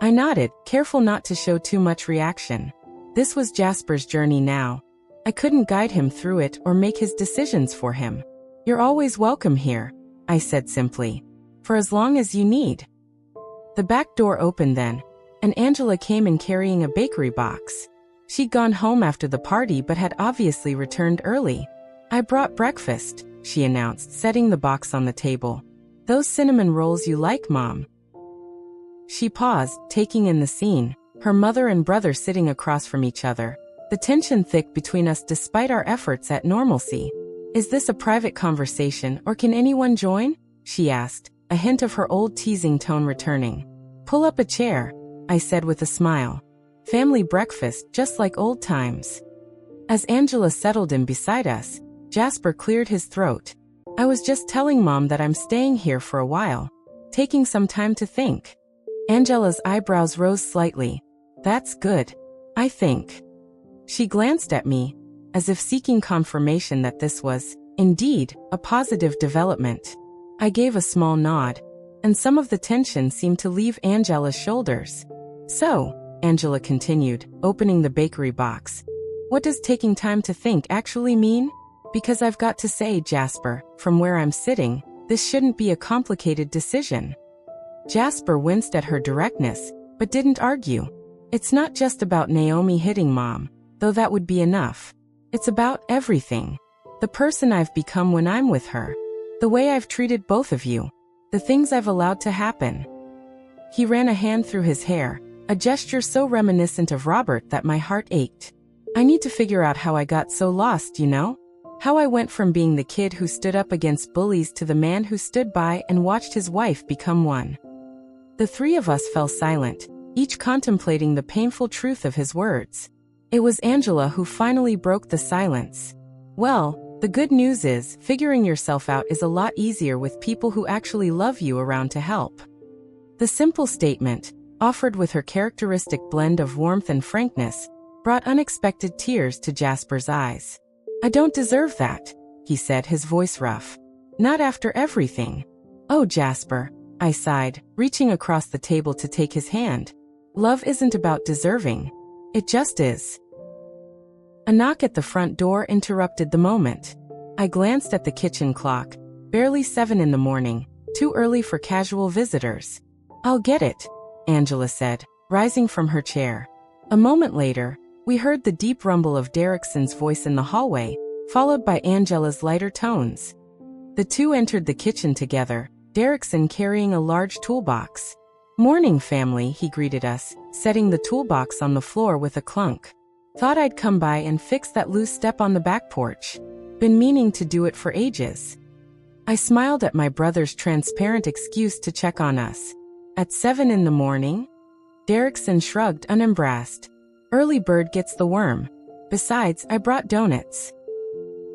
I nodded, careful not to show too much reaction. This was Jasper's journey now. I couldn't guide him through it or make his decisions for him. You're always welcome here, I said simply. For as long as you need. The back door opened then, and Angela came in carrying a bakery box. She'd gone home after the party but had obviously returned early. "I brought breakfast," she announced, setting the box on the table. "Those cinnamon rolls you like, Mom." She paused, taking in the scene, her mother and brother sitting across from each other, the tension thick between us despite our efforts at normalcy. "Is this a private conversation or can anyone join?" she asked, a hint of her old teasing tone returning. "Pull up a chair," I said with a smile. "Family breakfast, just like old times." As Angela settled in beside us, Jasper cleared his throat. "I was just telling Mom that I'm staying here for a while, taking some time to think." Angela's eyebrows rose slightly. "That's good, I think." She glanced at me, as if seeking confirmation that this was, indeed, a positive development. I gave a small nod, and some of the tension seemed to leave Angela's shoulders. "So," Angela continued, opening the bakery box, "what does taking time to think actually mean? Because I've got to say, Jasper, from where I'm sitting, this shouldn't be a complicated decision." Jasper winced at her directness, but didn't argue. "It's not just about Naomi hitting Mom, though that would be enough. It's about everything. The person I've become when I'm with her. The way I've treated both of you. The things I've allowed to happen." He ran a hand through his hair, a gesture so reminiscent of Robert that my heart ached. "I need to figure out how I got so lost, you know? How I went from being the kid who stood up against bullies to the man who stood by and watched his wife become one." The three of us fell silent, each contemplating the painful truth of his words. It was Angela who finally broke the silence. "Well, the good news is, figuring yourself out is a lot easier with people who actually love you around to help." The simple statement, offered with her characteristic blend of warmth and frankness, brought unexpected tears to Jasper's eyes. "I don't deserve that," he said, his voice rough. "Not after everything." "Oh, Jasper," I sighed, reaching across the table to take his hand. "Love isn't about deserving. It just is." A knock at the front door interrupted the moment. I glanced at the kitchen clock, barely 7 in the morning, too early for casual visitors. "I'll get it," Angela said, rising from her chair. A moment later, we heard the deep rumble of Derrickson's voice in the hallway, followed by Angela's lighter tones. The two entered the kitchen together, Derrickson carrying a large toolbox. "Morning, family," he greeted us, setting the toolbox on the floor with a clunk. "Thought I'd come by and fix that loose step on the back porch. Been meaning to do it for ages." I smiled at my brother's transparent excuse to check on us. "At 7 in the morning?" Derrickson shrugged, unembarrassed. "Early bird gets the worm. Besides, I brought donuts."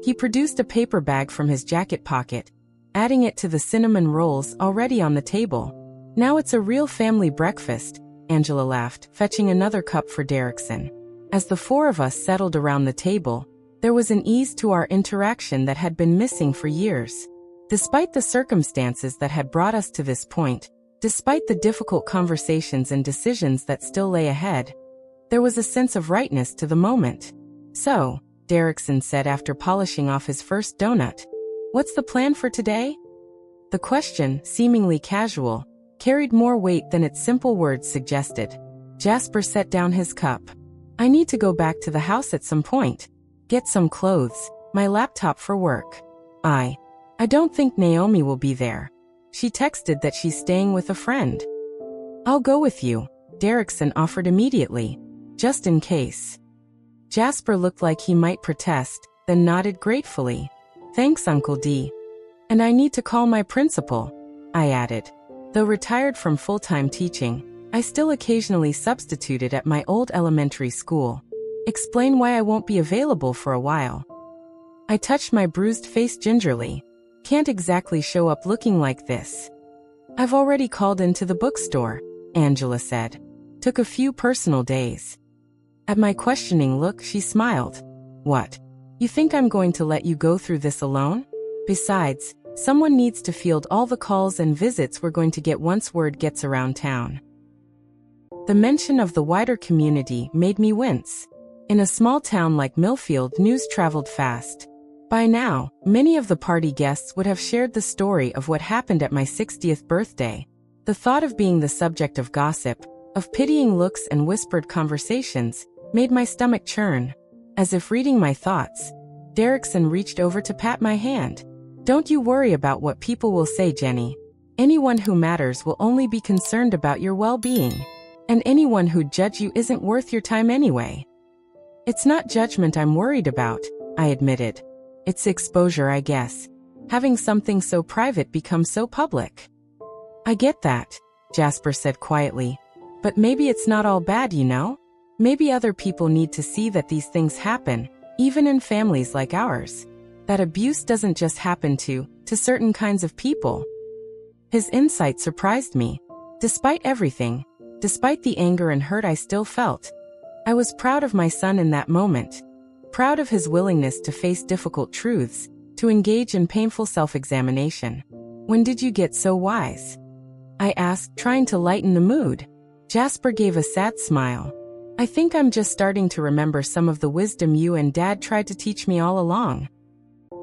He produced a paper bag from his jacket pocket, adding it to the cinnamon rolls already on the table. "Now it's a real family breakfast," Angela laughed, fetching another cup for Derrickson. As the four of us settled around the table, there was an ease to our interaction that had been missing for years. Despite the circumstances that had brought us to this point, despite the difficult conversations and decisions that still lay ahead, there was a sense of rightness to the moment. "So," Derrickson said after polishing off his first donut, "what's the plan for today?" The question, seemingly casual, carried more weight than its simple words suggested. Jasper set down his cup. "I need to go back to the house at some point. Get some clothes, my laptop for work. I don't think Naomi will be there. She texted that she's staying with a friend." "I'll go with you," Derrickson offered immediately, "just in case." Jasper looked like he might protest, then nodded gratefully. "Thanks, Uncle D. And I need to call my principal," I added. Though retired from full-time teaching, I still occasionally substituted at my old elementary school. "Explain why I won't be available for a while." I touched my bruised face gingerly. "Can't exactly show up looking like this." "I've already called into the bookstore," Angela said. "Took a few personal days." At my questioning look, she smiled. "What? You think I'm going to let you go through this alone? Besides, someone needs to field all the calls and visits we're going to get once word gets around town." The mention of the wider community made me wince. In a small town like Millfield, news traveled fast. By now, many of the party guests would have shared the story of what happened at my 60th birthday. The thought of being the subject of gossip, of pitying looks and whispered conversations, made my stomach churn. As if reading my thoughts, Derrickson reached over to pat my hand. "Don't you worry about what people will say, Jenny. Anyone who matters will only be concerned about your well-being. And anyone who'd judge you isn't worth your time anyway." "It's not judgment I'm worried about," I admitted. "It's exposure, I guess. Having something so private become so public." "I get that," Jasper said quietly. "But maybe it's not all bad, you know? Maybe other people need to see that these things happen, even in families like ours. That abuse doesn't just happen to certain kinds of people." His insight surprised me. Despite everything, despite the anger and hurt I still felt, I was proud of my son in that moment. Proud of his willingness to face difficult truths, to engage in painful self-examination. "When did you get so wise?" I asked, trying to lighten the mood. Jasper gave a sad smile. "I think I'm just starting to remember some of the wisdom you and Dad tried to teach me all along."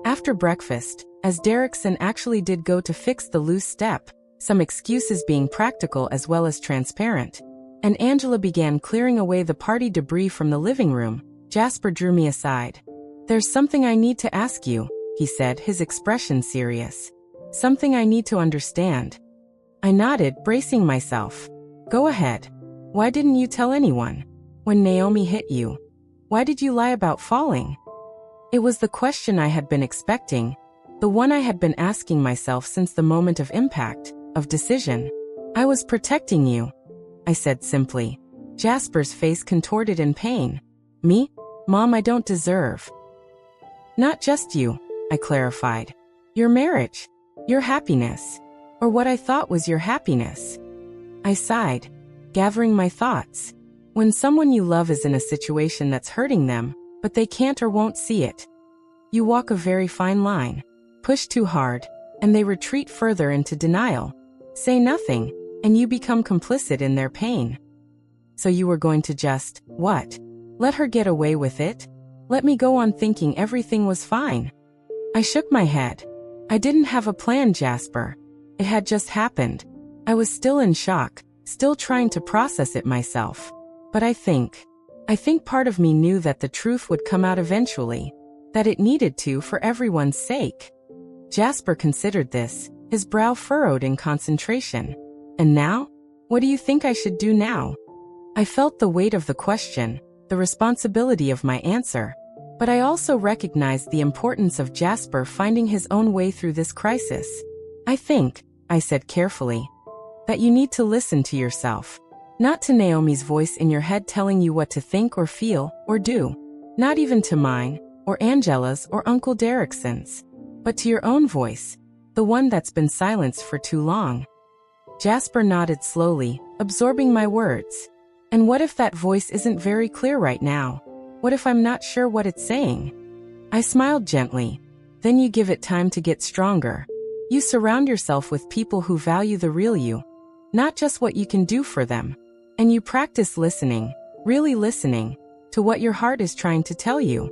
After breakfast, as Derrickson actually did go to fix the loose step, some excuses being practical as well as transparent, and Angela began clearing away the party debris from the living room, Jasper drew me aside. "There's something I need to ask you," he said, his expression serious. "Something I need to understand." I nodded, bracing myself. "Go ahead. Why didn't you tell anyone? When Naomi hit you, why did you lie about falling?" It was the question I had been expecting, the one I had been asking myself since the moment of impact, of decision. "I was protecting you," I said simply. Jasper's face contorted in pain. "Me? Mom, I don't deserve." "Not just you," I clarified. "Your marriage. Your happiness. Or what I thought was your happiness." I sighed, gathering my thoughts. When someone you love is in a situation that's hurting them, but they can't or won't see it, you walk a very fine line. Push too hard, and they retreat further into denial. Say nothing, and you become complicit in their pain. So you were going to just, what? Let her get away with it? Let me go on thinking everything was fine? I shook my head. I didn't have a plan, Jasper. It had just happened. I was still in shock, still trying to process it myself. But I think part of me knew that the truth would come out eventually, that it needed to for everyone's sake. Jasper considered this, his brow furrowed in concentration. "And now? What do you think I should do now?" I felt the weight of the question, the responsibility of my answer. But I also recognized the importance of Jasper finding his own way through this crisis. "I think," I said carefully, "that you need to listen to yourself. Not to Naomi's voice in your head telling you what to think or feel or do. Not even to mine, or Angela's or Uncle Derrickson's. But to your own voice, the one that's been silenced for too long." Jasper nodded slowly, absorbing my words. "And what if that voice isn't very clear right now? What if I'm not sure what it's saying?" I smiled gently. "Then you give it time to get stronger. You surround yourself with people who value the real you, not just what you can do for them. And you practice listening, really listening, to what your heart is trying to tell you."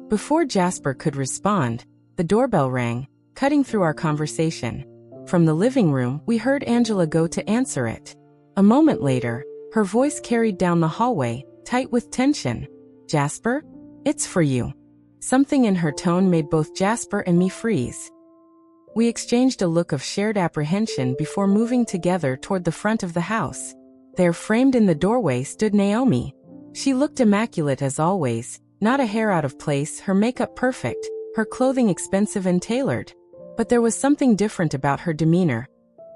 Before Jasper could respond, the doorbell rang, cutting through our conversation. From the living room, we heard Angela go to answer it. A moment later, her voice carried down the hallway, tight with tension. "Jasper? It's for you." Something in her tone made both Jasper and me freeze. We exchanged a look of shared apprehension before moving together toward the front of the house. There, framed in the doorway, stood Naomi. She looked immaculate as always, not a hair out of place, her makeup perfect, her clothing expensive and tailored. But there was something different about her demeanor.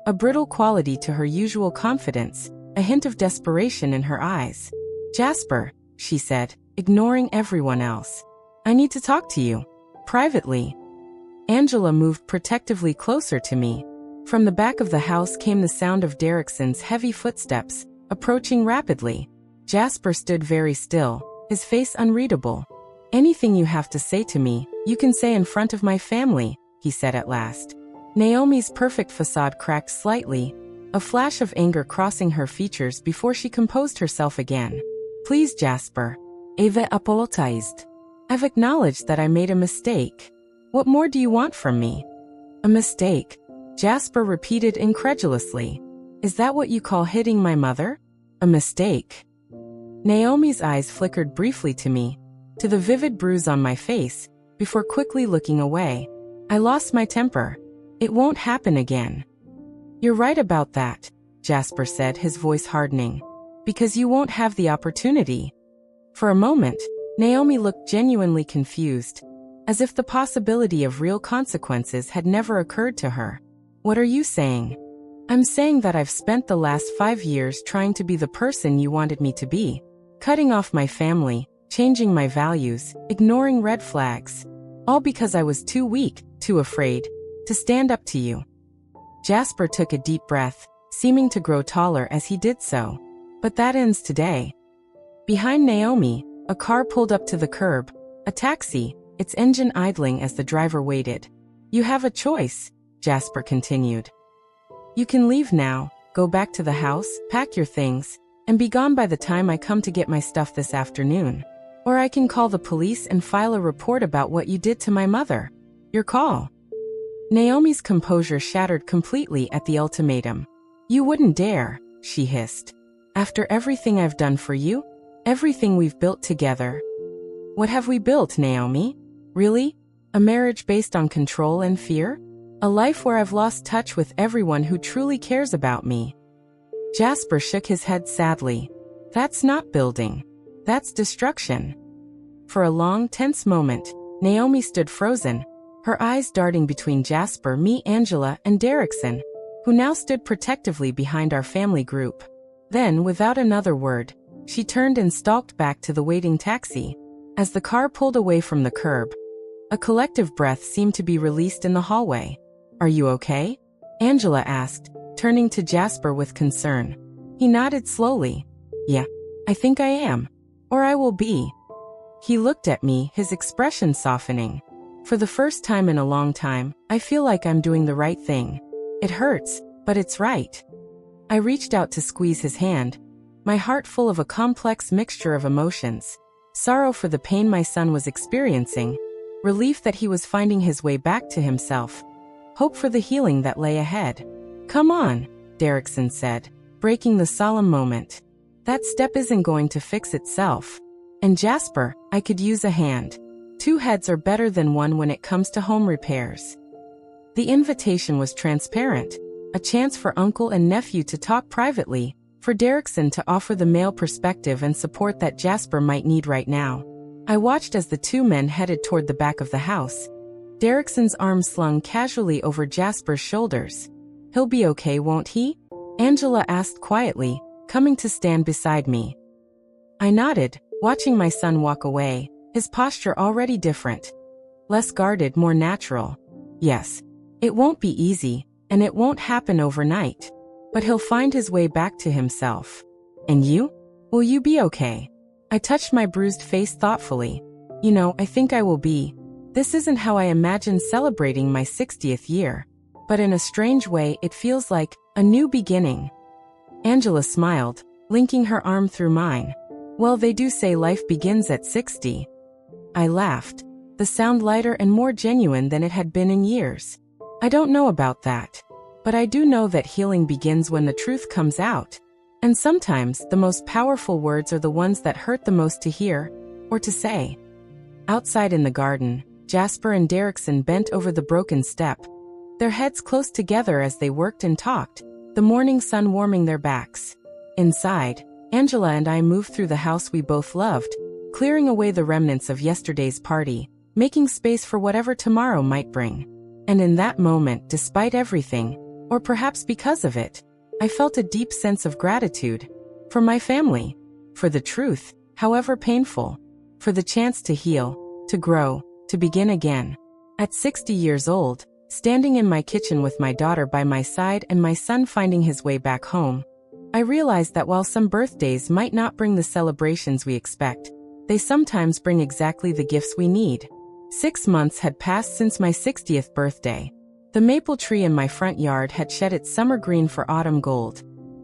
A brittle quality to her usual confidence, a hint of desperation in her eyes. "Jasper," she said, ignoring everyone else. "I need to talk to you. Privately." Angela moved protectively closer to me. From the back of the house came the sound of Derrickson's heavy footsteps, approaching rapidly. Jasper stood very still, his face unreadable. "Anything you have to say to me, you can say in front of my family," he said at last. Naomi's perfect facade cracked slightly, a flash of anger crossing her features before she composed herself again. "Please, Jasper." Ava apologized. "I've acknowledged that I made a mistake. What more do you want from me?" "A mistake?" Jasper repeated incredulously. "Is that what you call hitting my mother?" A mistake. Naomi's eyes flickered briefly to me, to the vivid bruise on my face, before quickly looking away. I lost my temper. It won't happen again. You're right about that, Jasper said, his voice hardening. Because you won't have the opportunity. For a moment, Naomi looked genuinely confused, as if the possibility of real consequences had never occurred to her. What are you saying? I'm saying that I've spent the last 5 years trying to be the person you wanted me to be. Cutting off my family, changing my values, ignoring red flags. All because I was too weak, too afraid, to stand up to you. Jasper took a deep breath, seeming to grow taller as he did so. But that ends today. Behind Naomi, a car pulled up to the curb, a taxi, its engine idling as the driver waited. You have a choice, Jasper continued. You can leave now, go back to the house, pack your things, and be gone by the time I come to get my stuff this afternoon. Or I can call the police and file a report about what you did to my mother. Your call. Naomi's composure shattered completely at the ultimatum. You wouldn't dare, she hissed. After everything I've done for you? Everything we've built together? What have we built, Naomi? Really? A marriage based on control and fear? A life where I've lost touch with everyone who truly cares about me? Jasper shook his head sadly. That's not building. That's destruction. For a long, tense moment, Naomi stood frozen, her eyes darting between Jasper, me, Angela, and Derrickson, who now stood protectively behind our family group. Then, without another word, she turned and stalked back to the waiting taxi. As the car pulled away from the curb, a collective breath seemed to be released in the hallway. Are you okay? Angela asked, turning to Jasper with concern. He nodded slowly. Yeah, I think I am. Or I will be. He looked at me, his expression softening. For the first time in a long time, I feel like I'm doing the right thing. It hurts, but it's right. I reached out to squeeze his hand, my heart full of a complex mixture of emotions. Sorrow for the pain my son was experiencing, relief that he was finding his way back to himself, hope for the healing that lay ahead. Come on, Derrickson said, breaking the solemn moment. That step isn't going to fix itself. And Jasper, I could use a hand. 2 heads are better than one when it comes to home repairs. The invitation was transparent, a chance for uncle and nephew to talk privately, for Derrickson to offer the male perspective and support that Jasper might need right now. I watched as the 2 men headed toward the back of the house. Derrickson's arm slung casually over Jasper's shoulders. He'll be okay, won't he? Angela asked quietly, coming to stand beside me. I nodded, watching my son walk away, his posture already different. Less guarded, more natural. Yes, it won't be easy, and it won't happen overnight. But he'll find his way back to himself. And you? Will you be okay? I touched my bruised face thoughtfully. You know, I think I will be. This isn't how I imagined celebrating my 60th year. But in a strange way, it feels like a new beginning. Angela smiled, linking her arm through mine. Well, they do say life begins at 60. I laughed, the sound lighter and more genuine than it had been in years. I don't know about that. But I do know that healing begins when the truth comes out. And sometimes, the most powerful words are the ones that hurt the most to hear, or to say. Outside in the garden, Jasper and Derrickson bent over the broken step, their heads close together as they worked and talked, the morning sun warming their backs. Inside, Angela and I moved through the house we both loved, clearing away the remnants of yesterday's party, making space for whatever tomorrow might bring. And in that moment, despite everything, or perhaps because of it, I felt a deep sense of gratitude. For my family. For the truth, however painful. For the chance to heal, to grow, to begin again. At 60 years old, standing in my kitchen with my daughter by my side and my son finding his way back home, I realized that while some birthdays might not bring the celebrations we expect, they sometimes bring exactly the gifts we need. 6 months had passed since my 60th birthday. The maple tree in my front yard had shed its summer green for autumn gold,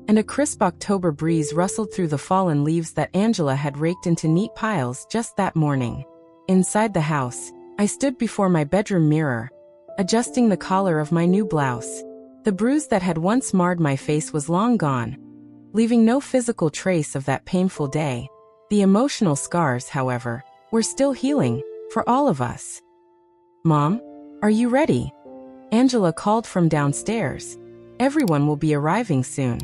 and a crisp October breeze rustled through the fallen leaves that Angela had raked into neat piles just that morning. Inside the house, I stood before my bedroom mirror, adjusting the collar of my new blouse. The bruise that had once marred my face was long gone, leaving no physical trace of that painful day. The emotional scars, however, were still healing, for all of us. "Mom, are you ready?" Angela called from downstairs. "Everyone will be arriving soon."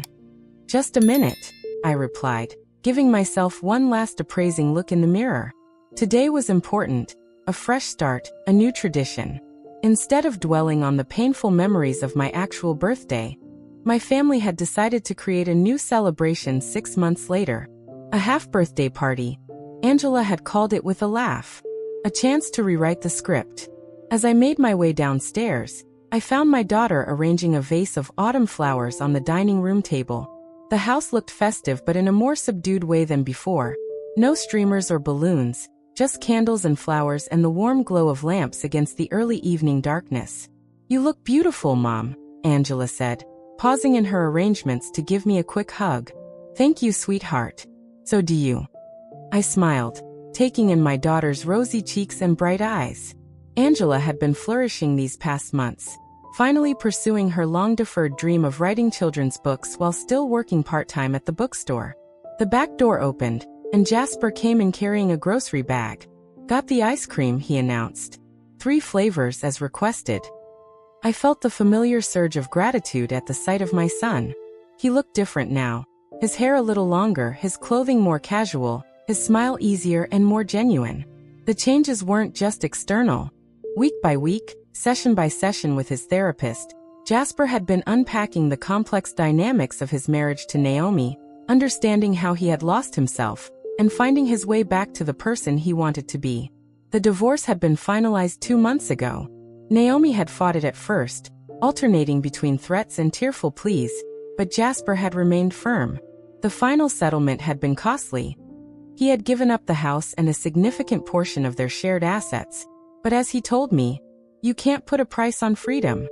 "Just a minute," I replied, giving myself one last appraising look in the mirror. Today was important, a fresh start, a new tradition. Instead of dwelling on the painful memories of my actual birthday, my family had decided to create a new celebration 6 months later. A half-birthday party. Angela had called it with a laugh. A chance to rewrite the script. As I made my way downstairs, I found my daughter arranging a vase of autumn flowers on the dining room table. The house looked festive but in a more subdued way than before. No streamers or balloons, just candles and flowers and the warm glow of lamps against the early evening darkness. "You look beautiful, Mom," Angela said, pausing in her arrangements to give me a quick hug. "Thank you, sweetheart. So do you." I smiled, taking in my daughter's rosy cheeks and bright eyes. Angela had been flourishing these past months, finally pursuing her long-deferred dream of writing children's books while still working part-time at the bookstore. The back door opened, and Jasper came in carrying a grocery bag. "Got the ice cream," he announced. 3 flavors as requested. I felt the familiar surge of gratitude at the sight of my son. He looked different now. His hair a little longer, his clothing more casual, his smile easier and more genuine. The changes weren't just external. Week by week, session by session with his therapist, Jasper had been unpacking the complex dynamics of his marriage to Naomi, understanding how he had lost himself, and finding his way back to the person he wanted to be. The divorce had been finalized 2 months ago. Naomi had fought it at first, alternating between threats and tearful pleas, but Jasper had remained firm. The final settlement had been costly. He had given up the house and a significant portion of their shared assets, but as he told me, "You can't put a price on freedom."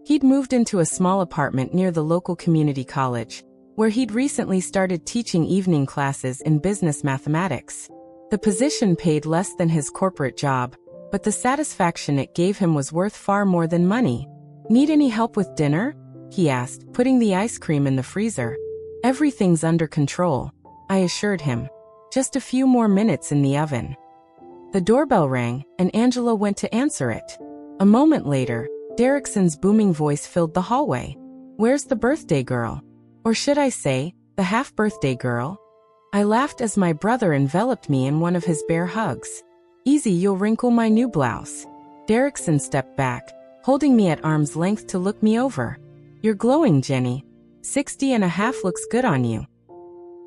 He'd moved into a small apartment near the local community college, where he'd recently started teaching evening classes in business mathematics. The position paid less than his corporate job, but the satisfaction it gave him was worth far more than money. "Need any help with dinner?" he asked, putting the ice cream in the freezer. "Everything's under control," I assured him. "Just a few more minutes in the oven." The doorbell rang, and Angela went to answer it. A moment later, Derrickson's booming voice filled the hallway. "Where's the birthday girl? Or should I say, the half-birthday girl?" I laughed as my brother enveloped me in one of his bear hugs. "Easy, you'll wrinkle my new blouse." Derrickson stepped back, holding me at arm's length to look me over. "You're glowing, Jenny. 60.5 looks good on you."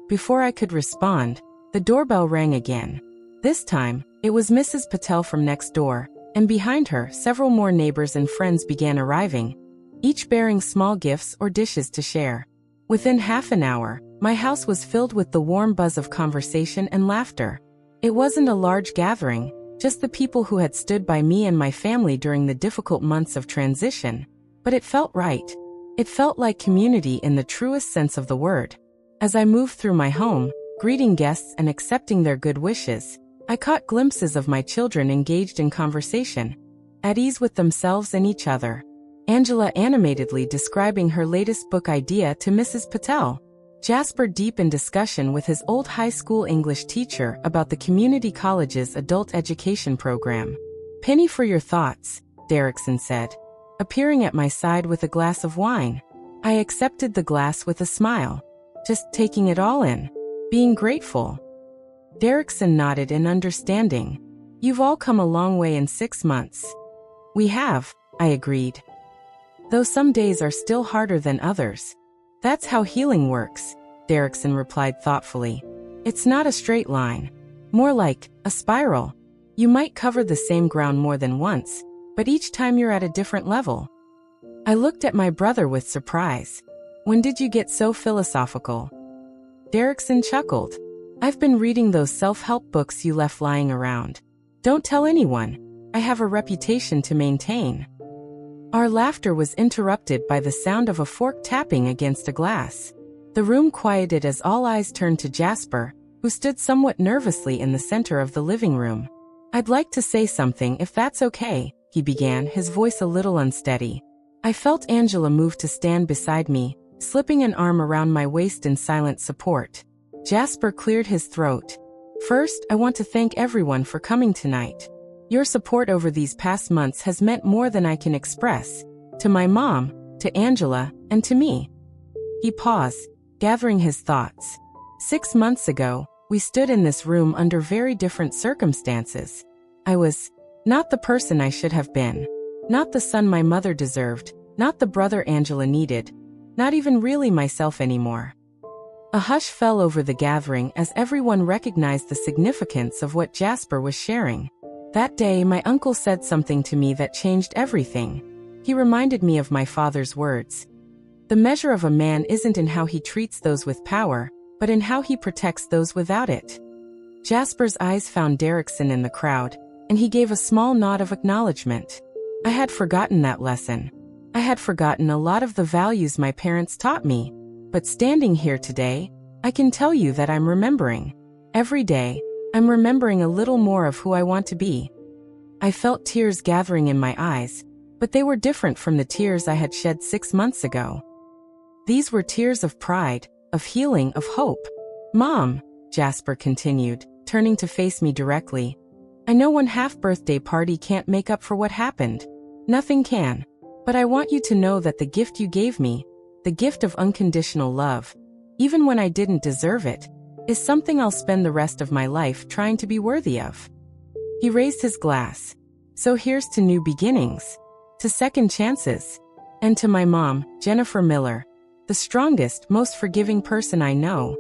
Before I could respond, the doorbell rang again. This time, it was Mrs. Patel from next door, and behind her, several more neighbors and friends began arriving, each bearing small gifts or dishes to share. Within half an hour, my house was filled with the warm buzz of conversation and laughter. It wasn't a large gathering, just the people who had stood by me and my family during the difficult months of transition. But it felt right. It felt like community in the truest sense of the word. As I moved through my home, greeting guests and accepting their good wishes, I caught glimpses of my children engaged in conversation, at ease with themselves and each other. Angela animatedly describing her latest book idea to Mrs. Patel. Jasper deep in discussion with his old high school English teacher about the community college's adult education program. "Penny for your thoughts," Derrickson said, appearing at my side with a glass of wine. I accepted the glass with a smile, just taking it all in, being grateful. Derrickson nodded in understanding. "You've all come a long way in 6 months." "We have," I agreed. "Though some days are still harder than others. That's how healing works," Derrickson replied thoughtfully. "It's not a straight line. More like a spiral. You might cover the same ground more than once, but each time you're at a different level." I looked at my brother with surprise. "When did you get so philosophical?" Derrickson chuckled. "I've been reading those self-help books you left lying around. Don't tell anyone. I have a reputation to maintain." Our laughter was interrupted by the sound of a fork tapping against a glass. The room quieted as all eyes turned to Jasper, who stood somewhat nervously in the center of the living room. "I'd like to say something if that's okay," he began, his voice a little unsteady. I felt Angela move to stand beside me, slipping an arm around my waist in silent support. Jasper cleared his throat. First, I want to thank everyone for coming tonight. Your support over these past months has meant more than I can express. To my mom, to Angela, and to me. He paused, gathering his thoughts. 6 months ago, we stood in this room under very different circumstances. I was not the person I should have been. Not the son my mother deserved. Not the brother Angela needed. Not even really myself anymore. A hush fell over the gathering as everyone recognized the significance of what Jasper was sharing. That day, my uncle said something to me that changed everything. He reminded me of my father's words. The measure of a man isn't in how he treats those with power, but in how he protects those without it. Jasper's eyes found Derrickson in the crowd, and he gave a small nod of acknowledgement. I had forgotten that lesson. I had forgotten a lot of the values my parents taught me. But standing here today, I can tell you that I'm remembering. Every day, I'm remembering a little more of who I want to be. I felt tears gathering in my eyes, but they were different from the tears I had shed 6 months ago. These were tears of pride, of healing, of hope. Mom, Jasper continued, turning to face me directly. I know one half-birthday party can't make up for what happened. Nothing can. But I want you to know that the gift you gave me, the gift of unconditional love, even when I didn't deserve it, is something I'll spend the rest of my life trying to be worthy of. He raised his glass. So here's to new beginnings, to second chances, and to my mom, Jennifer Miller, the strongest, most forgiving person I know.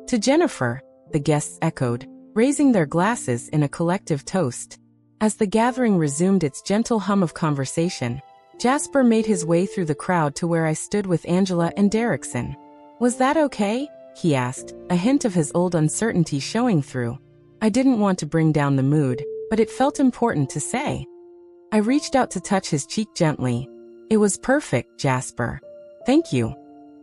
To Jennifer, the guests echoed, raising their glasses in a collective toast. As the gathering resumed its gentle hum of conversation, Jasper made his way through the crowd to where I stood with Angela and Derrickson. Was that okay? He asked, a hint of his old uncertainty showing through. I didn't want to bring down the mood, but it felt important to say. I reached out to touch his cheek gently. It was perfect, Jasper. Thank you.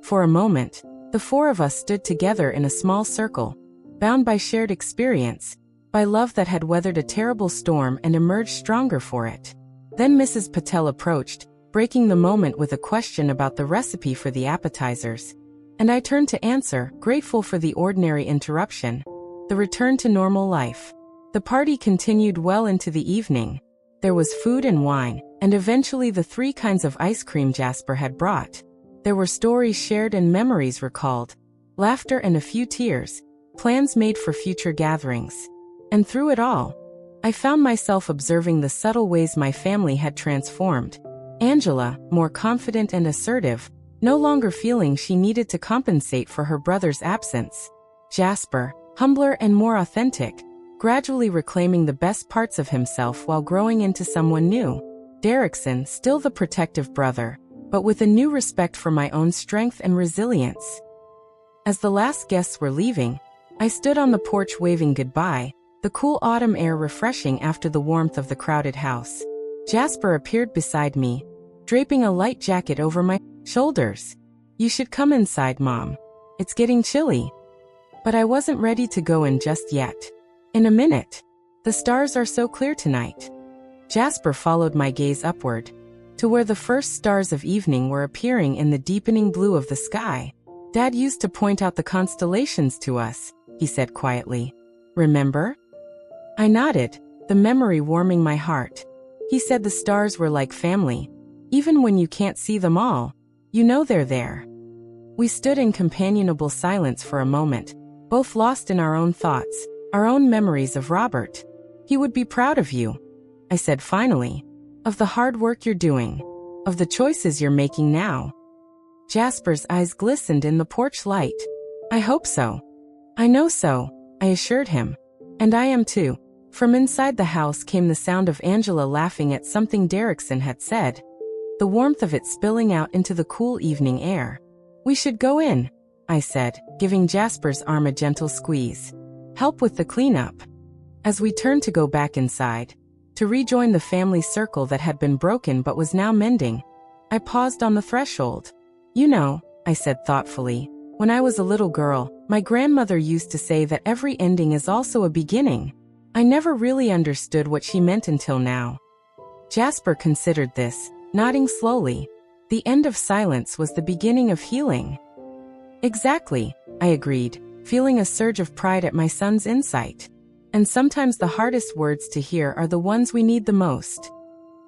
For a moment, the four of us stood together in a small circle, bound by shared experience, by love that had weathered a terrible storm and emerged stronger for it. Then Mrs. Patel approached, breaking the moment with a question about the recipe for the appetizers. And I turned to answer, grateful for the ordinary interruption. The return to normal life. The party continued well into the evening. There was food and wine, and eventually the 3 kinds of ice cream Jasper had brought. There were stories shared and memories recalled, laughter and a few tears, plans made for future gatherings. And through it all, I found myself observing the subtle ways my family had transformed. Angela, more confident and assertive, no longer feeling she needed to compensate for her brother's absence. Jasper, humbler and more authentic, gradually reclaiming the best parts of himself while growing into someone new. Derrickson, still the protective brother, but with a new respect for my own strength and resilience. As the last guests were leaving, I stood on the porch waving goodbye, the cool autumn air refreshing after the warmth of the crowded house. Jasper appeared beside me, draping a light jacket over my shoulders. You should come inside, Mom. It's getting chilly. But I wasn't ready to go in just yet. In a minute. The stars are so clear tonight. Jasper followed my gaze upward, to where the first stars of evening were appearing in the deepening blue of the sky. Dad used to point out the constellations to us, he said quietly. Remember? I nodded, the memory warming my heart. He said the stars were like family. Even when you can't see them all, you know they're there. We stood in companionable silence for a moment, both lost in our own thoughts, our own memories of Robert. He would be proud of you, I said finally, of the hard work you're doing, of the choices you're making now. Jasper's eyes glistened in the porch light. I hope so. I know so, I assured him. And I am too. From inside the house came the sound of Angela laughing at something Derrickson had said, the warmth of it spilling out into the cool evening air. We should go in, I said, giving Jasper's arm a gentle squeeze. Help with the cleanup. As we turned to go back inside, to rejoin the family circle that had been broken but was now mending, I paused on the threshold. You know, I said thoughtfully, when I was a little girl, my grandmother used to say that every ending is also a beginning. I never really understood what she meant until now. Jasper considered this, nodding slowly. The end of silence was the beginning of healing. Exactly, I agreed, feeling a surge of pride at my son's insight. And sometimes the hardest words to hear are the ones we need the most.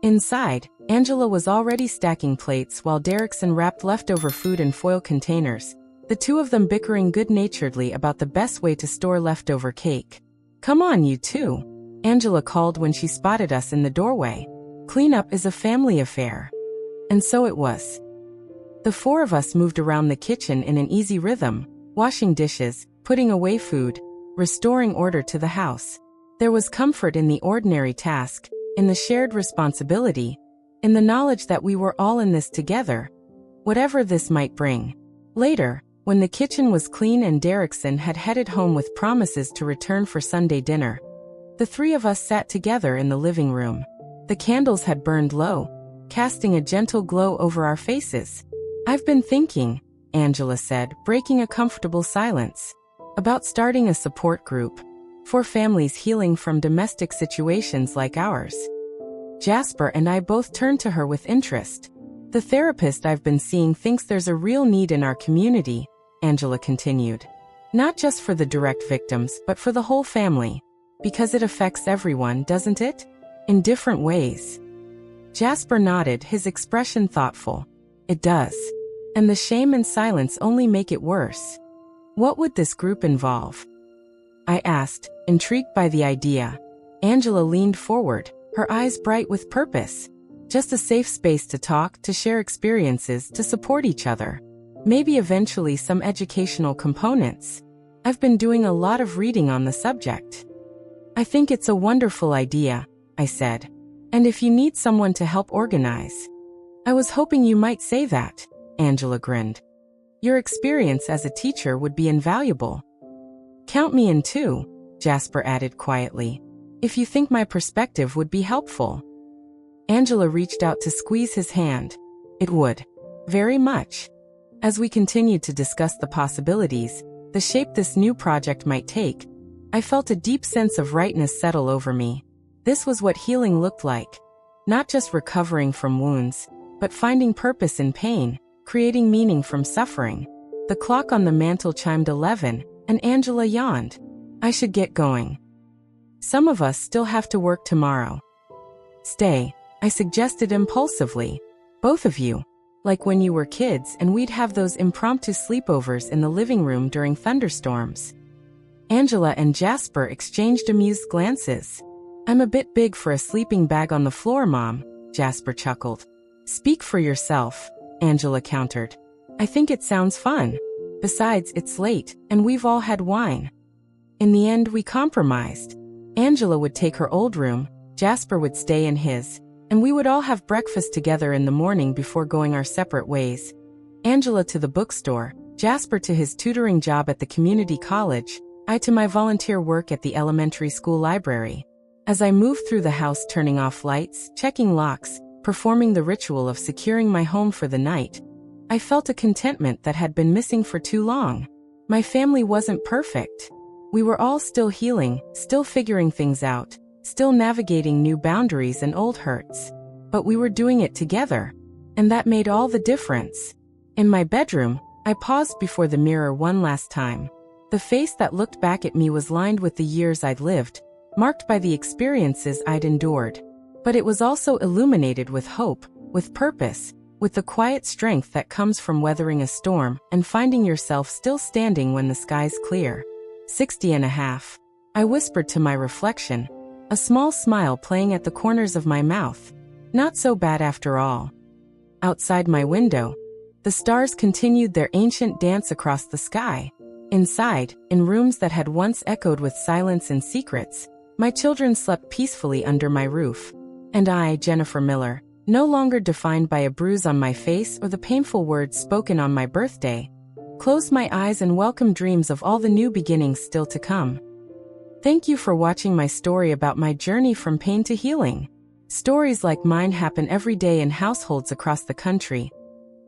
Inside, Angela was already stacking plates while Derrickson wrapped leftover food in foil containers, the two of them bickering good-naturedly about the best way to store leftover cake. "Come on, you two," Angela called when she spotted us in the doorway. "Cleanup is a family affair." And so it was. The four of us moved around the kitchen in an easy rhythm, washing dishes, putting away food, restoring order to the house. There was comfort in the ordinary task, in the shared responsibility, in the knowledge that we were all in this together, whatever this might bring. Later, when the kitchen was clean and Derrickson had headed home with promises to return for Sunday dinner, the three of us sat together in the living room. The candles had burned low, casting a gentle glow over our faces. "I've been thinking," Angela said, breaking a comfortable silence, "about starting a support group for families healing from domestic situations like ours." Jasper and I both turned to her with interest. "The therapist I've been seeing thinks there's a real need in our community," Angela continued. "Not just for the direct victims, but for the whole family. Because it affects everyone, doesn't it? In different ways." Jasper nodded, his expression thoughtful. "It does. And the shame and silence only make it worse." "What would this group involve?" I asked, intrigued by the idea. Angela leaned forward, her eyes bright with purpose. "Just a safe space to talk, to share experiences, to support each other. Maybe eventually some educational components. I've been doing a lot of reading on the subject." "I think it's a wonderful idea," I said. "And if you need someone to help organize." "I was hoping you might say that," Angela grinned. "Your experience as a teacher would be invaluable." "Count me in too," Jasper added quietly, "if you think my perspective would be helpful." Angela reached out to squeeze his hand. "It would. Very much." As we continued to discuss the possibilities, the shape this new project might take, I felt a deep sense of rightness settle over me. This was what healing looked like. Not just recovering from wounds, but finding purpose in pain, creating meaning from suffering. The clock on the mantel chimed 11, and Angela yawned. "I should get going. Some of us still have to work tomorrow." "Stay," I suggested impulsively. "Both of you. Like when you were kids and we'd have those impromptu sleepovers in the living room during thunderstorms." Angela and Jasper exchanged amused glances. "I'm a bit big for a sleeping bag on the floor, Mom," Jasper chuckled. "Speak for yourself," Angela countered. "I think it sounds fun. Besides, it's late, and we've all had wine." In the end, we compromised. Angela would take her old room, Jasper would stay in his, and we would all have breakfast together in the morning before going our separate ways. Angela to the bookstore, Jasper to his tutoring job at the community college, I to my volunteer work at the elementary school library. As I moved through the house turning off lights, checking locks, performing the ritual of securing my home for the night, I felt a contentment that had been missing for too long. My family wasn't perfect. We were all still healing, still figuring things out, still navigating new boundaries and old hurts. But we were doing it together. And that made all the difference. In my bedroom, I paused before the mirror one last time. The face that looked back at me was lined with the years I'd lived, marked by the experiences I'd endured. But it was also illuminated with hope, with purpose, with the quiet strength that comes from weathering a storm and finding yourself still standing when the sky's clear. 60.5. I whispered to my reflection, a small smile playing at the corners of my mouth. Not so bad after all. Outside my window, the stars continued their ancient dance across the sky. Inside, in rooms that had once echoed with silence and secrets, my children slept peacefully under my roof. And I, Jennifer Miller, no longer defined by a bruise on my face or the painful words spoken on my birthday, closed my eyes and welcomed dreams of all the new beginnings still to come. Thank you for watching my story about my journey from pain to healing. Stories like mine happen every day in households across the country,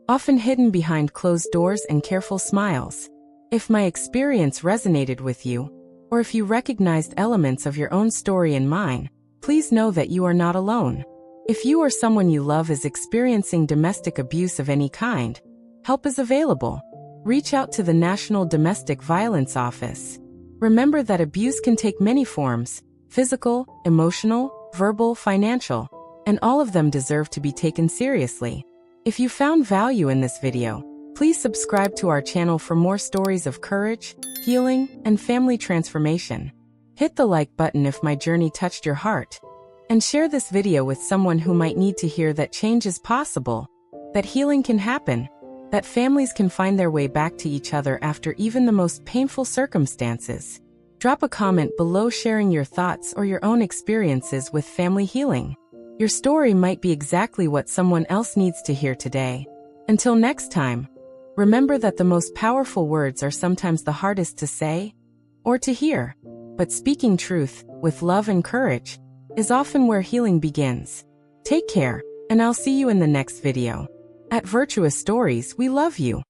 often hidden behind closed doors and careful smiles. If my experience resonated with you, or if you recognized elements of your own story in mine, please know that you are not alone. If you or someone you love is experiencing domestic abuse of any kind, help is available. Reach out to the National Domestic Violence Office. Remember that abuse can take many forms: physical, emotional, verbal, financial, and all of them deserve to be taken seriously. If you found value in this video, please subscribe to our channel for more stories of courage, healing, and family transformation. Hit the like button if my journey touched your heart, and share this video with someone who might need to hear that change is possible, that healing can happen, that families can find their way back to each other after even the most painful circumstances. Drop a comment below sharing your thoughts or your own experiences with family healing. Your story might be exactly what someone else needs to hear today. Until next time, remember that the most powerful words are sometimes the hardest to say or to hear. But speaking truth, with love and courage, is often where healing begins. Take care, and I'll see you in the next video. At Virtuous Stories, we love you.